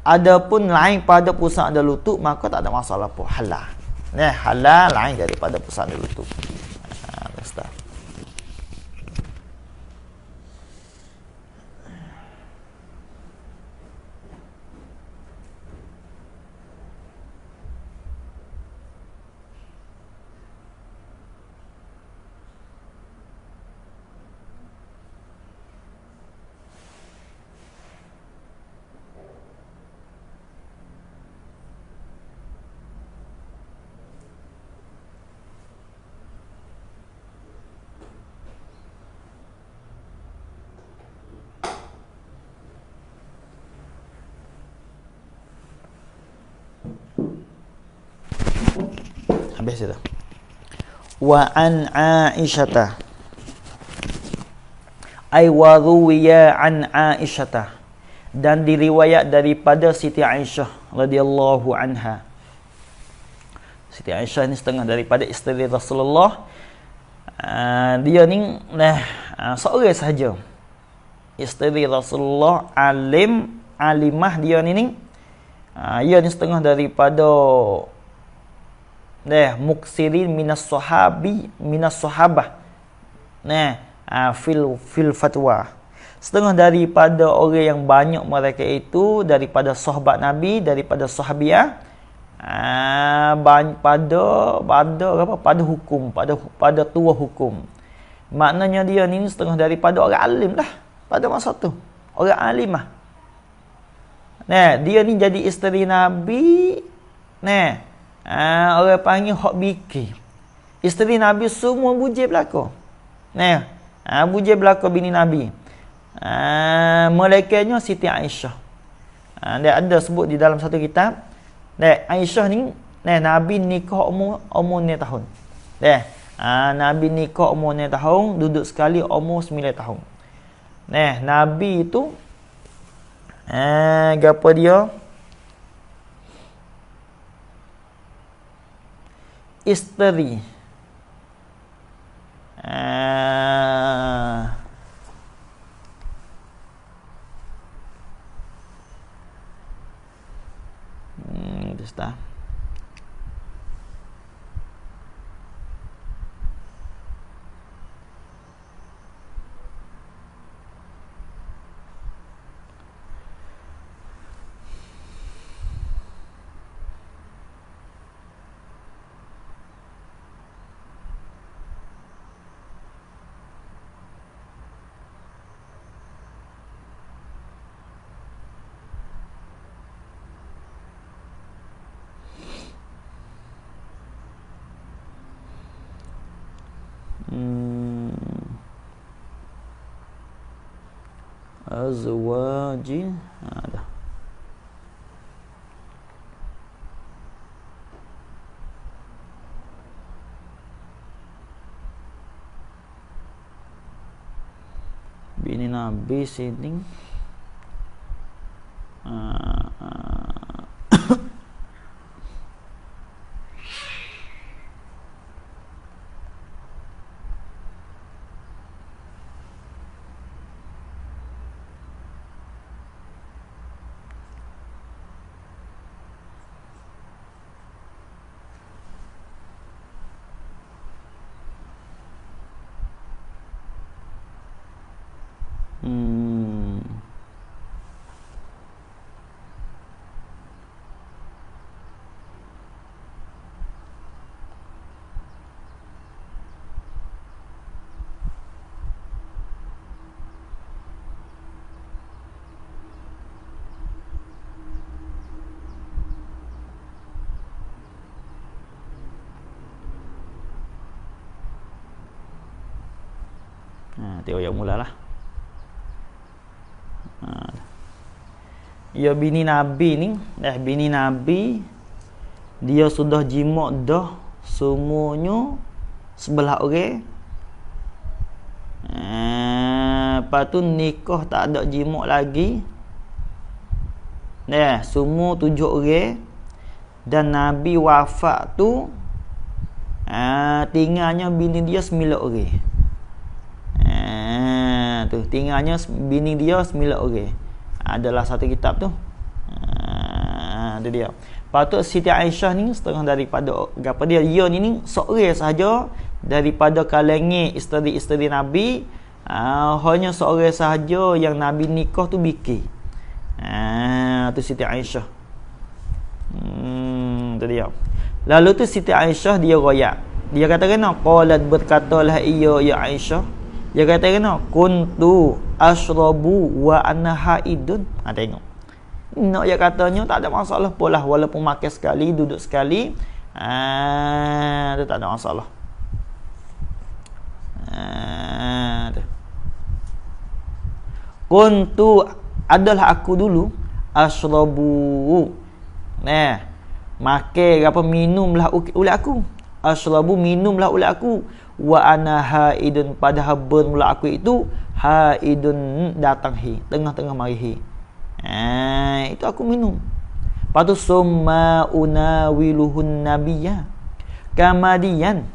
Adapun lain pada pusat dan lutut maka tak ada masalah pun, halal. Halal lain daripada pusat dan lutut. Ustaz. Habis itu. Wa an Aisyata ay wa ruwiya an Aisyata, dan diriwayat daripada Siti Aisyah radhiyallahu anha. Siti Aisyah ni setengah daripada isteri Rasulullah. Dia ni seorang sahaja isteri Rasulullah, alimah dia ni. Ia ni setengah daripada muksirin minas sahabah fil fatwa. Setengah daripada orang yang banyak mereka itu daripada sahabat Nabi, daripada sahabiah, pada hukum, pada tua hukum. Maknanya dia ni setengah daripada orang alim lah pada masa tu, orang alimah. Dia ni jadi isteri Nabi. Orang panggil hak biki. Isteri Nabi semua bujai belaka. Bujai belaka bini Nabi. Melainkannya Siti Aisyah. Dia ada sebut di dalam satu kitab. Aisyah ni Nabi nikah umur 9 tahun. Nabi nikah umur 9 tahun, duduk sekali umur 9 tahun. Nabi itu gapo dia? Isteri Dusta. Azwaji ada. Bini Nabi sini Tengok yang mulalah. Ya bini Nabi ni, bini Nabi dia sudah jimat dah semuanya sebelah orang. Lepas tu nikah tak ada jimat lagi. Semua 7 orang. Dan Nabi wafat tu tinggalnya bini dia 9 orang. Tu tinggalnya bini dia 9 orang. Adalah satu kitab tu. Tu dia. Patut Siti Aisyah ni setengah daripada apa dia ni seorang sahaja daripada kalangan isteri-isteri Nabi. Hanya seorang sahaja yang Nabi nikah tu bikir. Tu Siti Aisyah. Tu dia. Lalu tu Siti Aisyah dia royak. Dia kata kena qalat berkatalah ya Aisyah. Dia kata kena kuntu ashrabu wa ana haidun. Tengok. Nak dia katanya tak ada masalah polah walaupun makan sekali, duduk sekali. Tu tak ada masalah. Tu. Kuntu adalah aku dulu ashrabu. Makan apa minumlah oleh aku. Ashrabu minumlah oleh aku. Wa ana haidun padahal bermula aku itu haidun datang tengah-tengah mari itu aku minum. Lepas tu summa unawiluhun nabiyya kamadian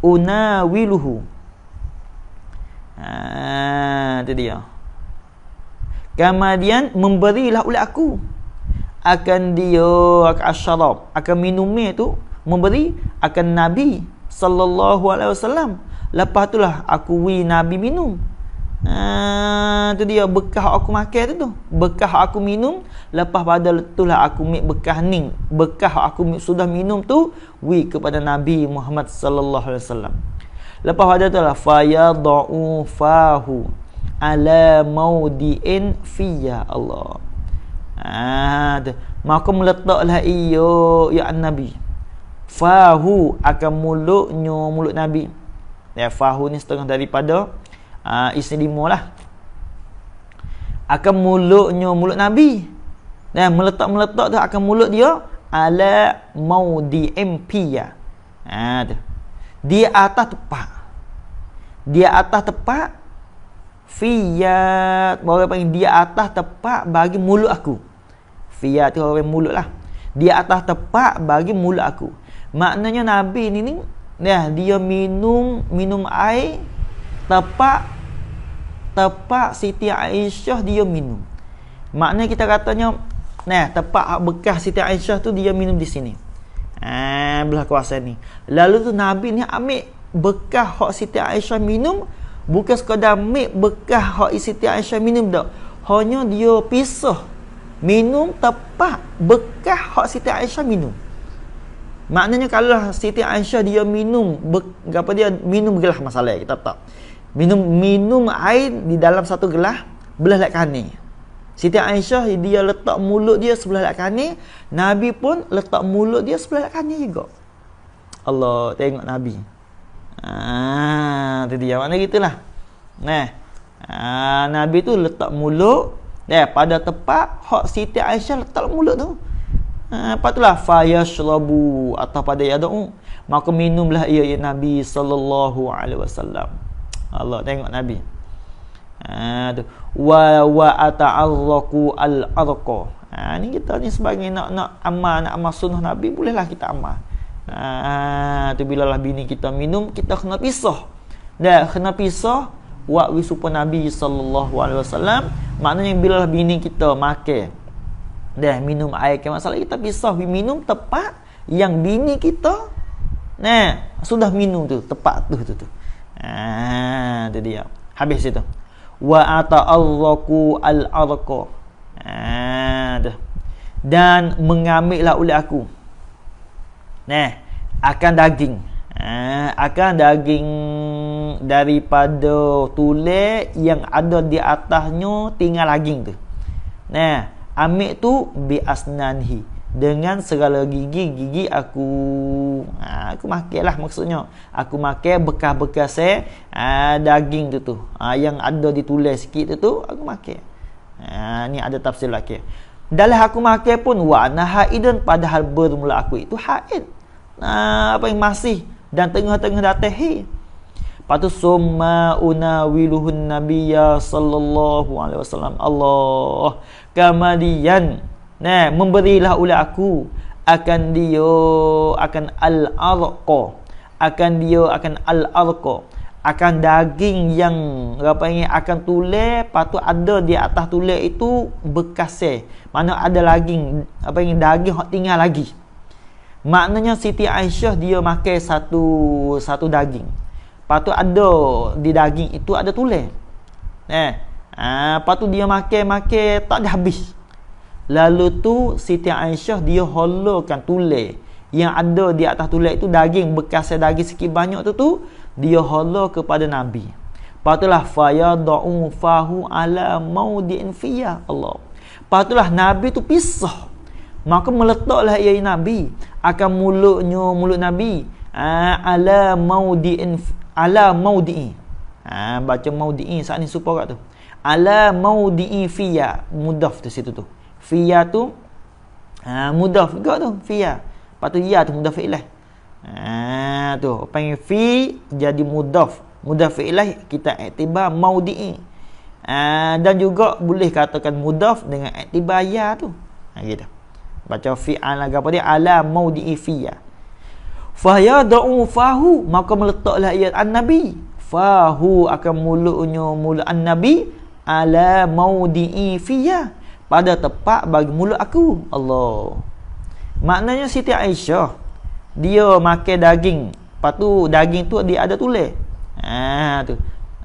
unawiluhu. Itu dia. Kemudian memberilah oleh aku akan dia asyarab akan minumnya tu memberi akan Nabi sallallahu alaihi wasallam. Lepas itulah aku Nabi minum. Tu dia bekah aku makan tu. Bekah aku minum. Lepas pada itulah aku bekah ning. Bekah aku sudah minum tu kepada Nabi Muhammad sallallahu alaihi wasallam. Lepas pada itulah fayadau fahu ala maudiin fiyya Allah. Maka meletaklah ya Nabi fahu akan mulut Nabi. Fahu ni setengah daripada istimewa lah. Akan mulut Nabi. Meletak tu akan mulut dia ala maudi empia. Di atas tepat. Di atas tepat fiyat. Orang panggil di atas tepat bagi mulut aku. Fiyat tu orang mulut lah. Di atas tepat bagi mulut aku. Maknanya Nabi ni dia minum air tepat Siti Aisyah dia minum. Maknanya kita katanya tepat bekas Siti Aisyah tu dia minum di sini. Belah kuasa ni. Lalu tu Nabi ni ambil bekas hak Siti Aisyah minum, bukan sekadar ambil bekas hak Siti Aisyah minum dak. Hanya dia pisah minum tepat bekas hak Siti Aisyah minum. Maknanya kalau Siti Aisyah dia minum dia minum gelas masalah kita tak. Minum air di dalam satu gelas belah lak kanan. Siti Aisyah dia letak mulut dia sebelah lak kanan, Nabi pun letak mulut dia sebelah lak kanan juga. Allah, tengok Nabi. Tu dia makna gitulah. Nabi tu letak mulut pada tepat hak Siti Aisyah letak mulut tu. Lepas itulah fayashrabu atau pada yad'u, maka minumlah ia ya Nabi sallallahu alaihi wasallam. Allah, tengok Nabi. Tu wa ata'arraqu al-arqa. Ni kita ni sebagai nak amal sunnah Nabi, bolehlah kita amal. Tu bila lah bini kita minum, kita kena pisah. Dah kena pisah wa wisupa Nabi sallallahu alaihi wasallam. Maknanya bila lah bini kita makan, dah minum air ke masalah, kita pisah minum tepat yang bini kita sudah minum tu, tepat tu. Tu dia. Habis itu. Wa ata'arraqu al-arqa. Dan mengambillah oleh aku akan daging daripada tulang yang ada di atasnya tinggal daging tu. Ambil tu bi asnanhi, dengan segala gigi aku. Aku makanlah, maksudnya aku makan bekas-bekas daging tu yang ada di tulang sikit tu aku makan. Ni ada tafsir lagi. Dalam aku makan pun wa ana haidan, padahal bermula aku itu haid. Apa yang masih dan tengah-tengah datang Patu summa unawiluhun nabiyya sallallahu alaihi wasallam. Allah kemudian memberilah oleh aku akan al-arqa, akan daging yang akan tulang, patut ada di atas tulang itu bekas, mana ada daging daging hak tinggal lagi. Maknanya Siti Aisyah dia makan satu daging, patut ada di daging itu ada tulang. Patut dia makan tak ada habis. Lalu tu Siti Aisyah dia holakan tulang yang ada di atas tulang itu, daging bekas daging sikit banyak tu dia hala kepada Nabi. Patutlah fayad'u fahu ala maudi'in fiyya. Allah. Patutlah Nabi tu pisah. Maka meletaklah ia Nabi akan mulut Nabi ala maudi'in, baca maudi'i saat ni supaya kat tu. Ala maudi'i fiyya, mudaf tu situ tu. Fiyya tu mudaf juga tu, fiyya. Patut ya tu mudaf ilaih. Tu panggil fi jadi mudaf ilaih, kita iktibar maudi'i. Dan juga boleh katakan mudaf dengan iktibar ya tu. Gitu. Baca fi'al apa dia, ala maudi'i fiyya. Fa yad'u fahu, maka meletaklah ia an-nabi, fahu akan mulut an-nabi, ala maudi'i fiyya, pada tepat bagi mulut aku. Allah. Maknanya Siti Aisyah dia makan daging, lepas tu daging tu dia ada tulang. Tu.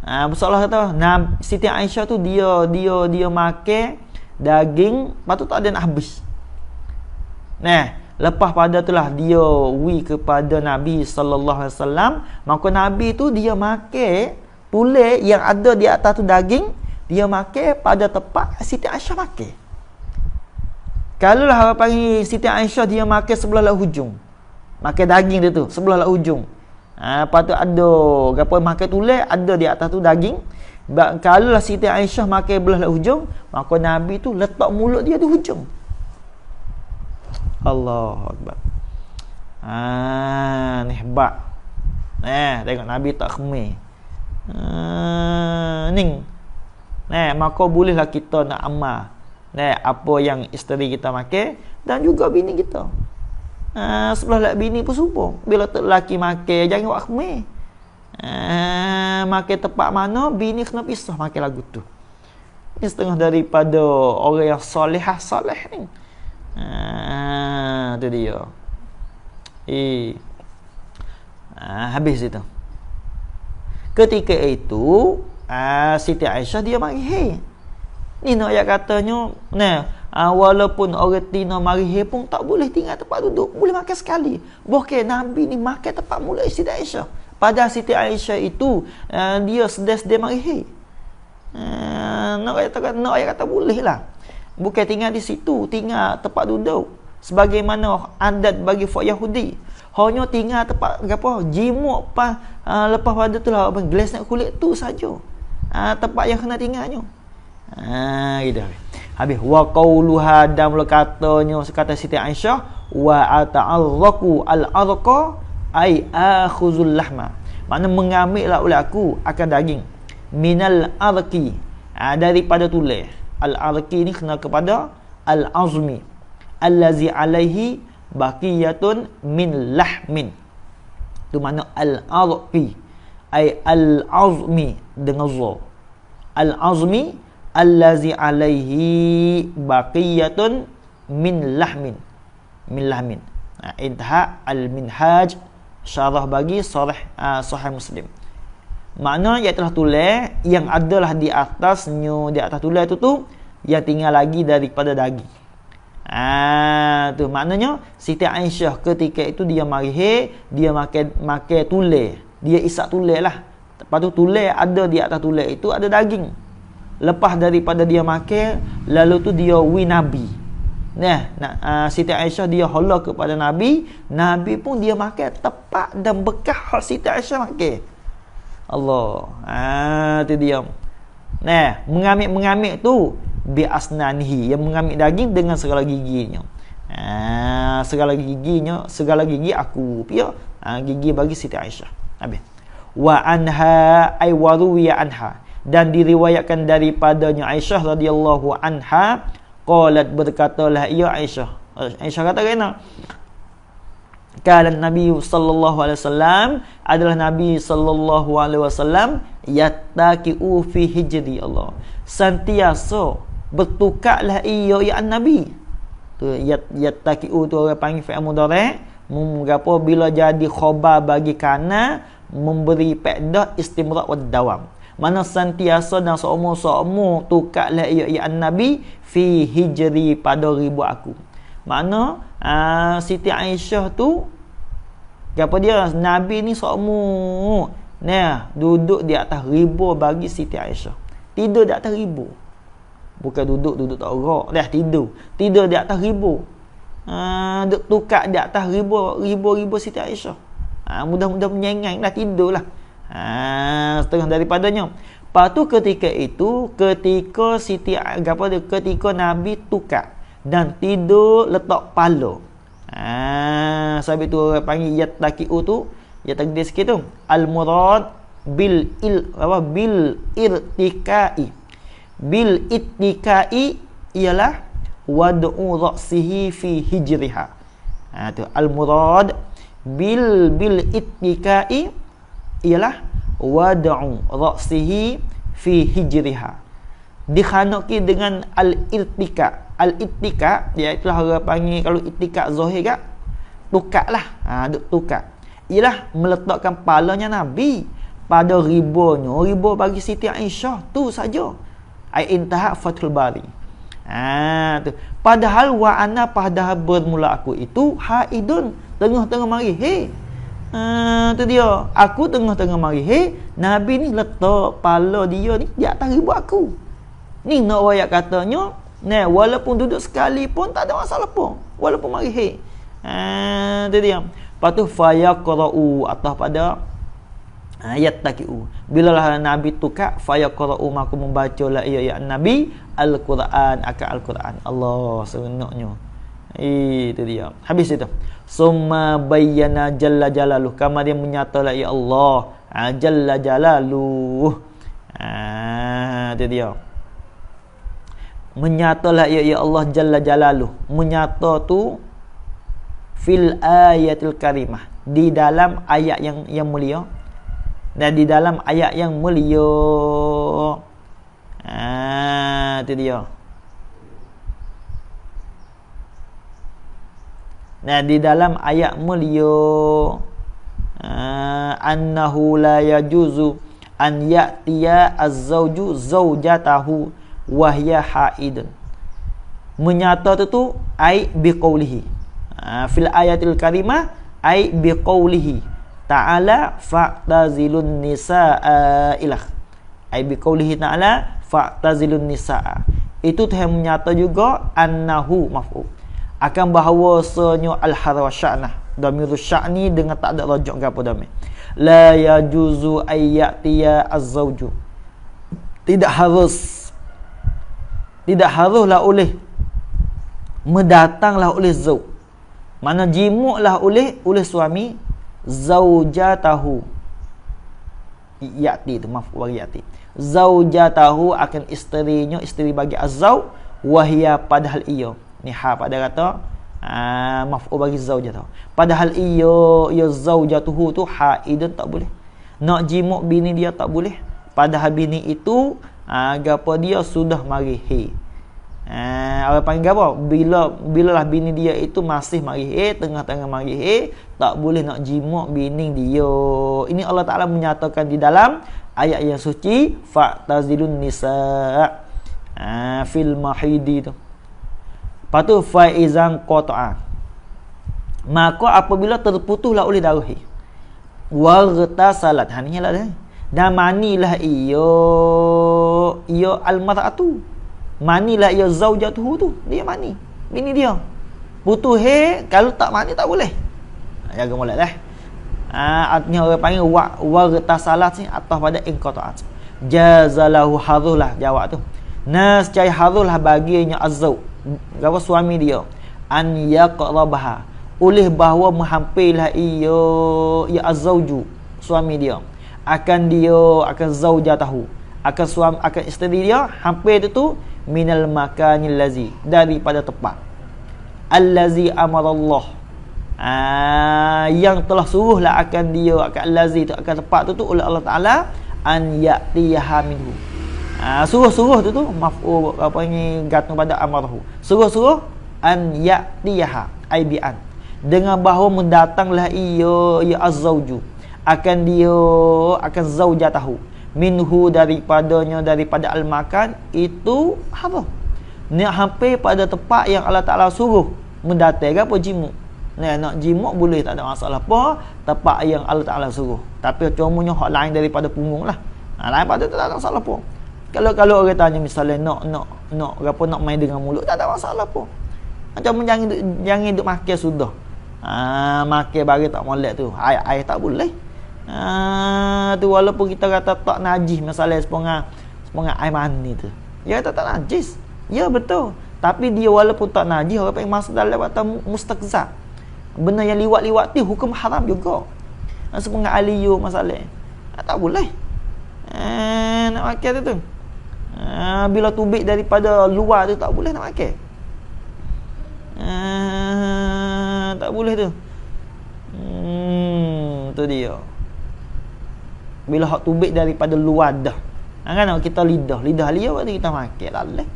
Bersalah kata Siti Aisyah tu dia makan daging, lepas tu tak ada nak habis. Lepas pada itulah dia kepada Nabi sallallahu alaihi wasallam, maka Nabi tu dia makan tulang yang ada di atas tu daging, dia makan pada tepat Siti Aisyah makan. Kalau lah panggil Siti Aisyah dia makan sebelah lah hujung, makan daging dia tu sebelah lah hujung. Lepas tu ada makan tulang ada di atas tu daging. Kalau lah Siti Aisyah makan belah lah hujung, maka Nabi tu letak mulut dia di hujung. Allahu Akbar. Ni hebat. Tengok Nabi tak khemir. Ning. Maka bolehlah kita nak amal apa yang isteri kita makan, dan juga bini kita. Sebelah lak bini pun supo. Bila lelaki makan jangan buat khemir. Makan tempat mana, bini kena pisah makan lagu tu. Ini setengah daripada orang yang soleh ni. Tu dia. Habis itu. Ketika itu Siti Aisyah dia mari ni nak ayat katanya walaupun orang Tina mari pun tak boleh tinggal tempat duduk, boleh makan sekali. Bahkan Nabi ni makan tempat mulut Siti Aisyah. Padahal Siti Aisyah itu dia sedar mari nak ayat kata boleh lah. Bukan tinggal di situ, tinggal tempat duduk sebagaimana adat bagi folk Yahudi. Hanya tinggal tempat jimuk lepas pada tu lah gelas nak kulit tu saja. Tempat yang kena tinggalnya. Gitu. Habis wa qauluha, dan katanya kata Siti Aisyah wa ata'arraqu al-arqa ai akhuzul lahma. Makna mengambillah oleh aku akan daging minal arqi, daripada tulang. Al-arqi ni kena kepada al-azmi allazi alaihi baqiyatun min lahmin. Tu makna al-arqi ay al-azmi dengan za. Al-azmi allazi alaihi baqiyatun min lahmin. Min lahmin. Intah al-minhaj syarah bagi sahih Muslim. Makna iaitu tulang yang adalah di atasnya, di atas tulang tu yang tinggal lagi daripada daging. Tu maknanya Siti Aisyah ketika itu dia marih, dia makan tulang, dia isap tulang lah. Lepas tu tulang ada di atas tulang itu ada daging. Lepas daripada dia makan, lalu tu dia wi Nabi. Siti Aisyah dia hala kepada Nabi, Nabi pun dia makan tepat dan bekas hak Siti Aisyah makan. Allah. Tu dia. Mengambil tu bi asnanihi, yang mengambil daging dengan segala giginya. Segala gigi aku pia. Gigi bagi Siti Aisyah. Habis. Wa anha ay waruwiya anha, dan diriwayatkan daripadanya Aisyah radhiyallahu anha qalat, berkatalah ia Aisyah. Aisyah kata kena Kala Nabi sallallahu alaihi wasallam, adalah Nabi sallallahu alaihi wasallam yattaqiu fi hijri Allah. Sentiasa bertukarlah ia ya Nabi. Tu yattaqiu tu orang panggil fi'il mudhari', mengapa bila jadi khabar bagi kana memberi faedah istimrar wa dawam. Mana sentiasa dan seumur-umur tukarlah ia ya Nabi fi hijri pada ribu aku. Makna Siti Aisyah tu apa dia, Nabi ni seumur duduk di atas ribu bagi Siti Aisyah. Tidur di atas ribu. Bukan duduk tak gerak dah, tidur di atas ribu. Duk tukar di atas ribu Siti Aisyah. Mudah-mudah menyengang dah, tidurlah. Setengah daripadanya. Lepas tu ketika Nabi tukar dan tidur letak pala. Sebab tu orang panggil yattaqiu tu, ya takdir sikit tu. Al-murad bil irtiqai. Bil ittiqai ialah wad'u ra'sihi fi hijriha. Tu al-murad bil ittiqai ialah wad'u ra'sihi fi hijriha. Dikhanaki dengan al-irtika. Al-ittika iaitu orang panggil, kalau ittika zahir kan tukarlah. Duk tukar ialah meletakkan palanya Nabi pada ribu bagi Siti Aisyah tu saja. Ai intaha Fathul Bari. Tu padahal wa ana padahal bermula aku itu haidun, tengah-tengah mari. Tu dia, aku tengah-tengah mari. Nabi ni letak pala dia ni di atas ribu aku. Ni nak wayak katanya, walaupun duduk sekali pun tak ada masalah pun, walaupun mari. Tu dia. Lepas tu fayaqra'u, atas pada yattaqiu. Bila lah Nabi tukar, fayaqra'u, maka membaca la ya Nabi Al-Quran, akan Al-Quran. Allah seronoknya. Itu dia. Habis itu. Summa bayyana jalla jalaluh, kama dia menyatalah ya Allah jalla jalaluh. Itu dia. Menyatalah ya Allah jalla jalaluh. Menyata tu fil ayatil karimah, di dalam ayat yang mulia, dan di dalam ayat yang mulia. Itu dia. Di dalam ayat mulia, annahu la yajuzu an ya'tiya az-zawju zawjatahu wahya haidun. Menyata tu ai biqaulihi fil ayatil karimah, ai biqaulihi ta'ala fa'tazilun nisaa ilah. Ai biqaulihi ta'ala fa'tazilun nisaa. Itu Tuhan menyata juga annahu maf'ul, akan bahawasanya al-harwa sya'nah, dhamirus sya'ni dengan tak ada rajuk ke apa dhamir. La yajuzu ayyatiya az-zawju, tidak haruslah oleh, mendatanglah oleh zauj, mana jimuklah oleh suami, zaujatahu, yati tu maf'ul yati, zaujatahu akan isterinya, isteri bagi az-zauj, wahia padahal iyo. Ni ha pada kata maf'ul bagi zaujatahu. Padahal iyo zaujatuhu tu haidun tak boleh. Nak jimuk bini dia tak boleh. Padahal bini itu gapo dia sudah mari haid. Orang panggil apa? Bilalah bini dia itu masih mari haid, tengah-tengah mari haid, tak boleh nak jimuk bini dia. Ini Allah Taala menyatakan di dalam ayat yang suci, fa'tazilun nisa fil mahidi tu. Lepas tu faizan qata'a. Maka apabila terputuslah oleh darah haid, wartasalat, ni lah dah. Dan manilah iyo al-mar'atu. Manilah ia zaujatuhu tu. Dia mani. Bini dia. Putus kalau tak mani tak boleh. Jaga molek dah. Artinya orang panggil wartasalat ni atas pada inqata'at. Jazalahu hadhulah jawab tu. Nascai hadhulah baginya az-zauj. Gapo suami dia. An yaqrabaha. Oleh bahawa menghampirlah ia az-zauju, suami dia. Akan zaujatahu. Akan isteri dia hampir itu minal makanil lazi, daripada tempat allazi amarallah, yang telah suruhlah akan allazi tu, akan tempat tu oleh Allah Taala, an ya'tiyaha minhu. Suruh tu maf'ul apa ni gantung pada amarahu. Suruh an ya'tiyaha ai bi'an, dengan bahawa mendatanglah ia az-zauju, akan zaujatahu, minhu daripada al-makan itu apa? Ni hampir pada tempat yang Allah Taala suruh mendatang apa jimuk. Nak jimuk boleh, tak ada masalah apa, tempat yang Allah Taala suruh. Tapi cumanya hak lain daripada punggung lah. Lain pada tu tak ada masalah apa. Kalau orang tanya misalnya nak main dengan mulut, tak ada masalah apa. Macam jangan duk makan sudah. Makan bagi tak molek tu. Air tak boleh. Tu walaupun kita kata tak najis, masalah sepengang air mani tu, dia kata tak najis, ya betul, tapi dia walaupun tak najis, orang panggil masuk dalam kata mustaqzah, benda yang liwat-liwat tu hukum haram juga. Sepengang aliyu masalah tak boleh nak makan tu. Bila tubik daripada luar tu tak boleh nak makan. Tak boleh tu. Tu dia. Bila hak tubik daripada luar dah, kan kita lidah liar waktu kita makan tak boleh.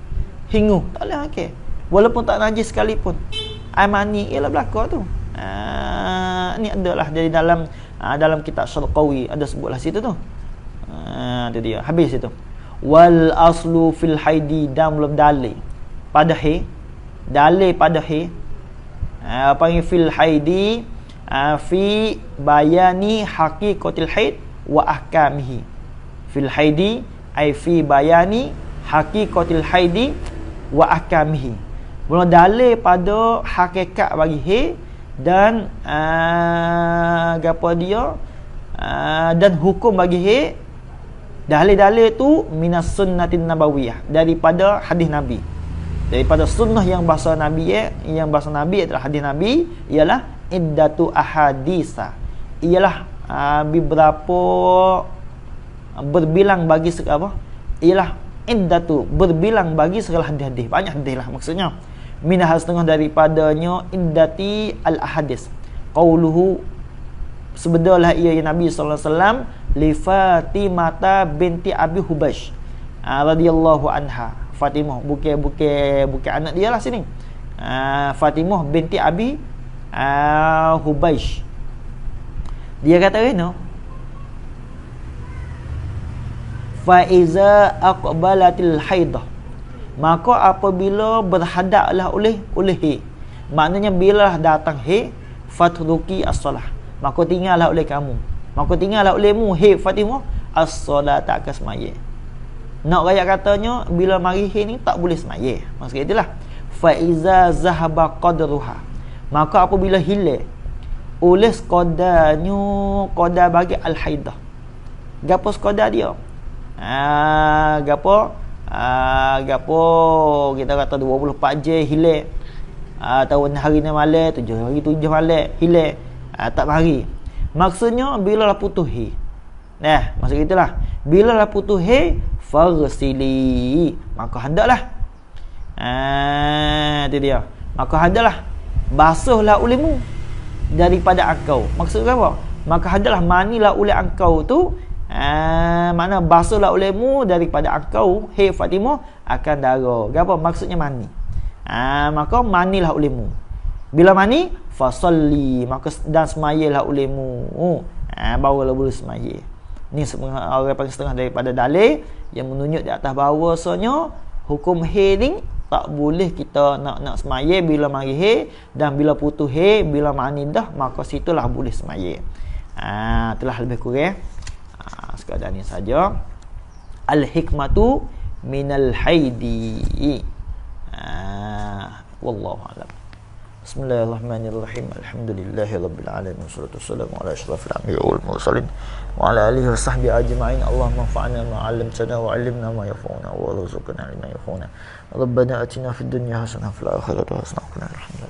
Hingu tak boleh makan, walaupun tak najis sekalipun. Air mani ialah belaka tu. Ni adalah dari dalam kitab Syarqawi ada sebutlah situ tu. Tu dia habis itu. Wal aslu fil haidi, dan belum dalil pada panggil fil haidi fi bayani haqiqatil haid wa ahkamihi. Fil haidi ay fi bayani haqiqatil haidi wa ahkamihi. Belum dalil pada hakikat bagi haid dan gapo dia dan hukum bagi haid. Dalil-dalil tu minas sunnatin nabawiyah, daripada hadis Nabi, daripada sunnah yang bahasa Nabi adalah hadis Nabi, ialah iddatu ahadisa, ialah beberapa berbilang bagi segala, ialah iddatu berbilang bagi segala hadis-hadis, banyak hadis lah maksudnya. Minah setengah daripadanya iddati al-ahadis, qauluhu, sebedalah ia Nabi sallallahu alaihi wasallam li Fatimah binti Abi Hubaysh radhiyallahu anha. Fatimah bukan anak dia lah sini. Fatimah binti Abi Hubaysh. Dia kata no, fa iza aqbalatil haidah, maka apabila berhadaplah oleh haid, maknanya bila datang haid, fatruki as-salah, maka tinggallah olehmu haid Fatimah as-salat, tak akan semaya. Nak rakyat katanya bila mari haid ni tak boleh semaya. Maksud itulah fa iza zahaba qadruha, maka apabila hilang oleh qadar bagi al-haidah. Gapo qadar dia? Gapo kita kata 24 jam hilang, atau hari ni malam 7 malam hilang, tak mari. Maksudnya bila lah putus haid. Maksud itulah Bila lah putus he, faghsili, maka hendaklah itu dia, maka hendaklah basuhlah olehmu daripada engkau. Maksud apa? Maka hendaklah manilah oleh engkau tu, mana basuhlah olehmu daripada engkau he Fatimah akan darah. Apa maksudnya mani? Maka manilah olehmu. Bila mani, fasalli, maka dan semayalah olehmu. Barulah boleh semaya. Ni orang setengah daripada dalil yang menunjuk di atas bahawasanya hukum haid ni tak boleh kita nak semaya bila mari haid, dan bila putus haid, bila mani dah, maka situlah boleh semaya. Itulah lebih kurang sekadar ni saja. Al-hikmatu minal haidi. Wallahu a'lam. Bismillahirrahmanirrahim. Alhamdulillahirabbil alamin. Wassalatu wassalamu ala asyrafil anbiya'i wal mursalin wa ala alihi wa sahbihi ajma'in. Allahumma anfa'na ma 'allamtana wa 'allimna ma yanfa'una wa warzuqna ilman yanfa'una. Rabbana atina fid dunya hasanah wa fil akhirati hasanah wa qina adhaban nar.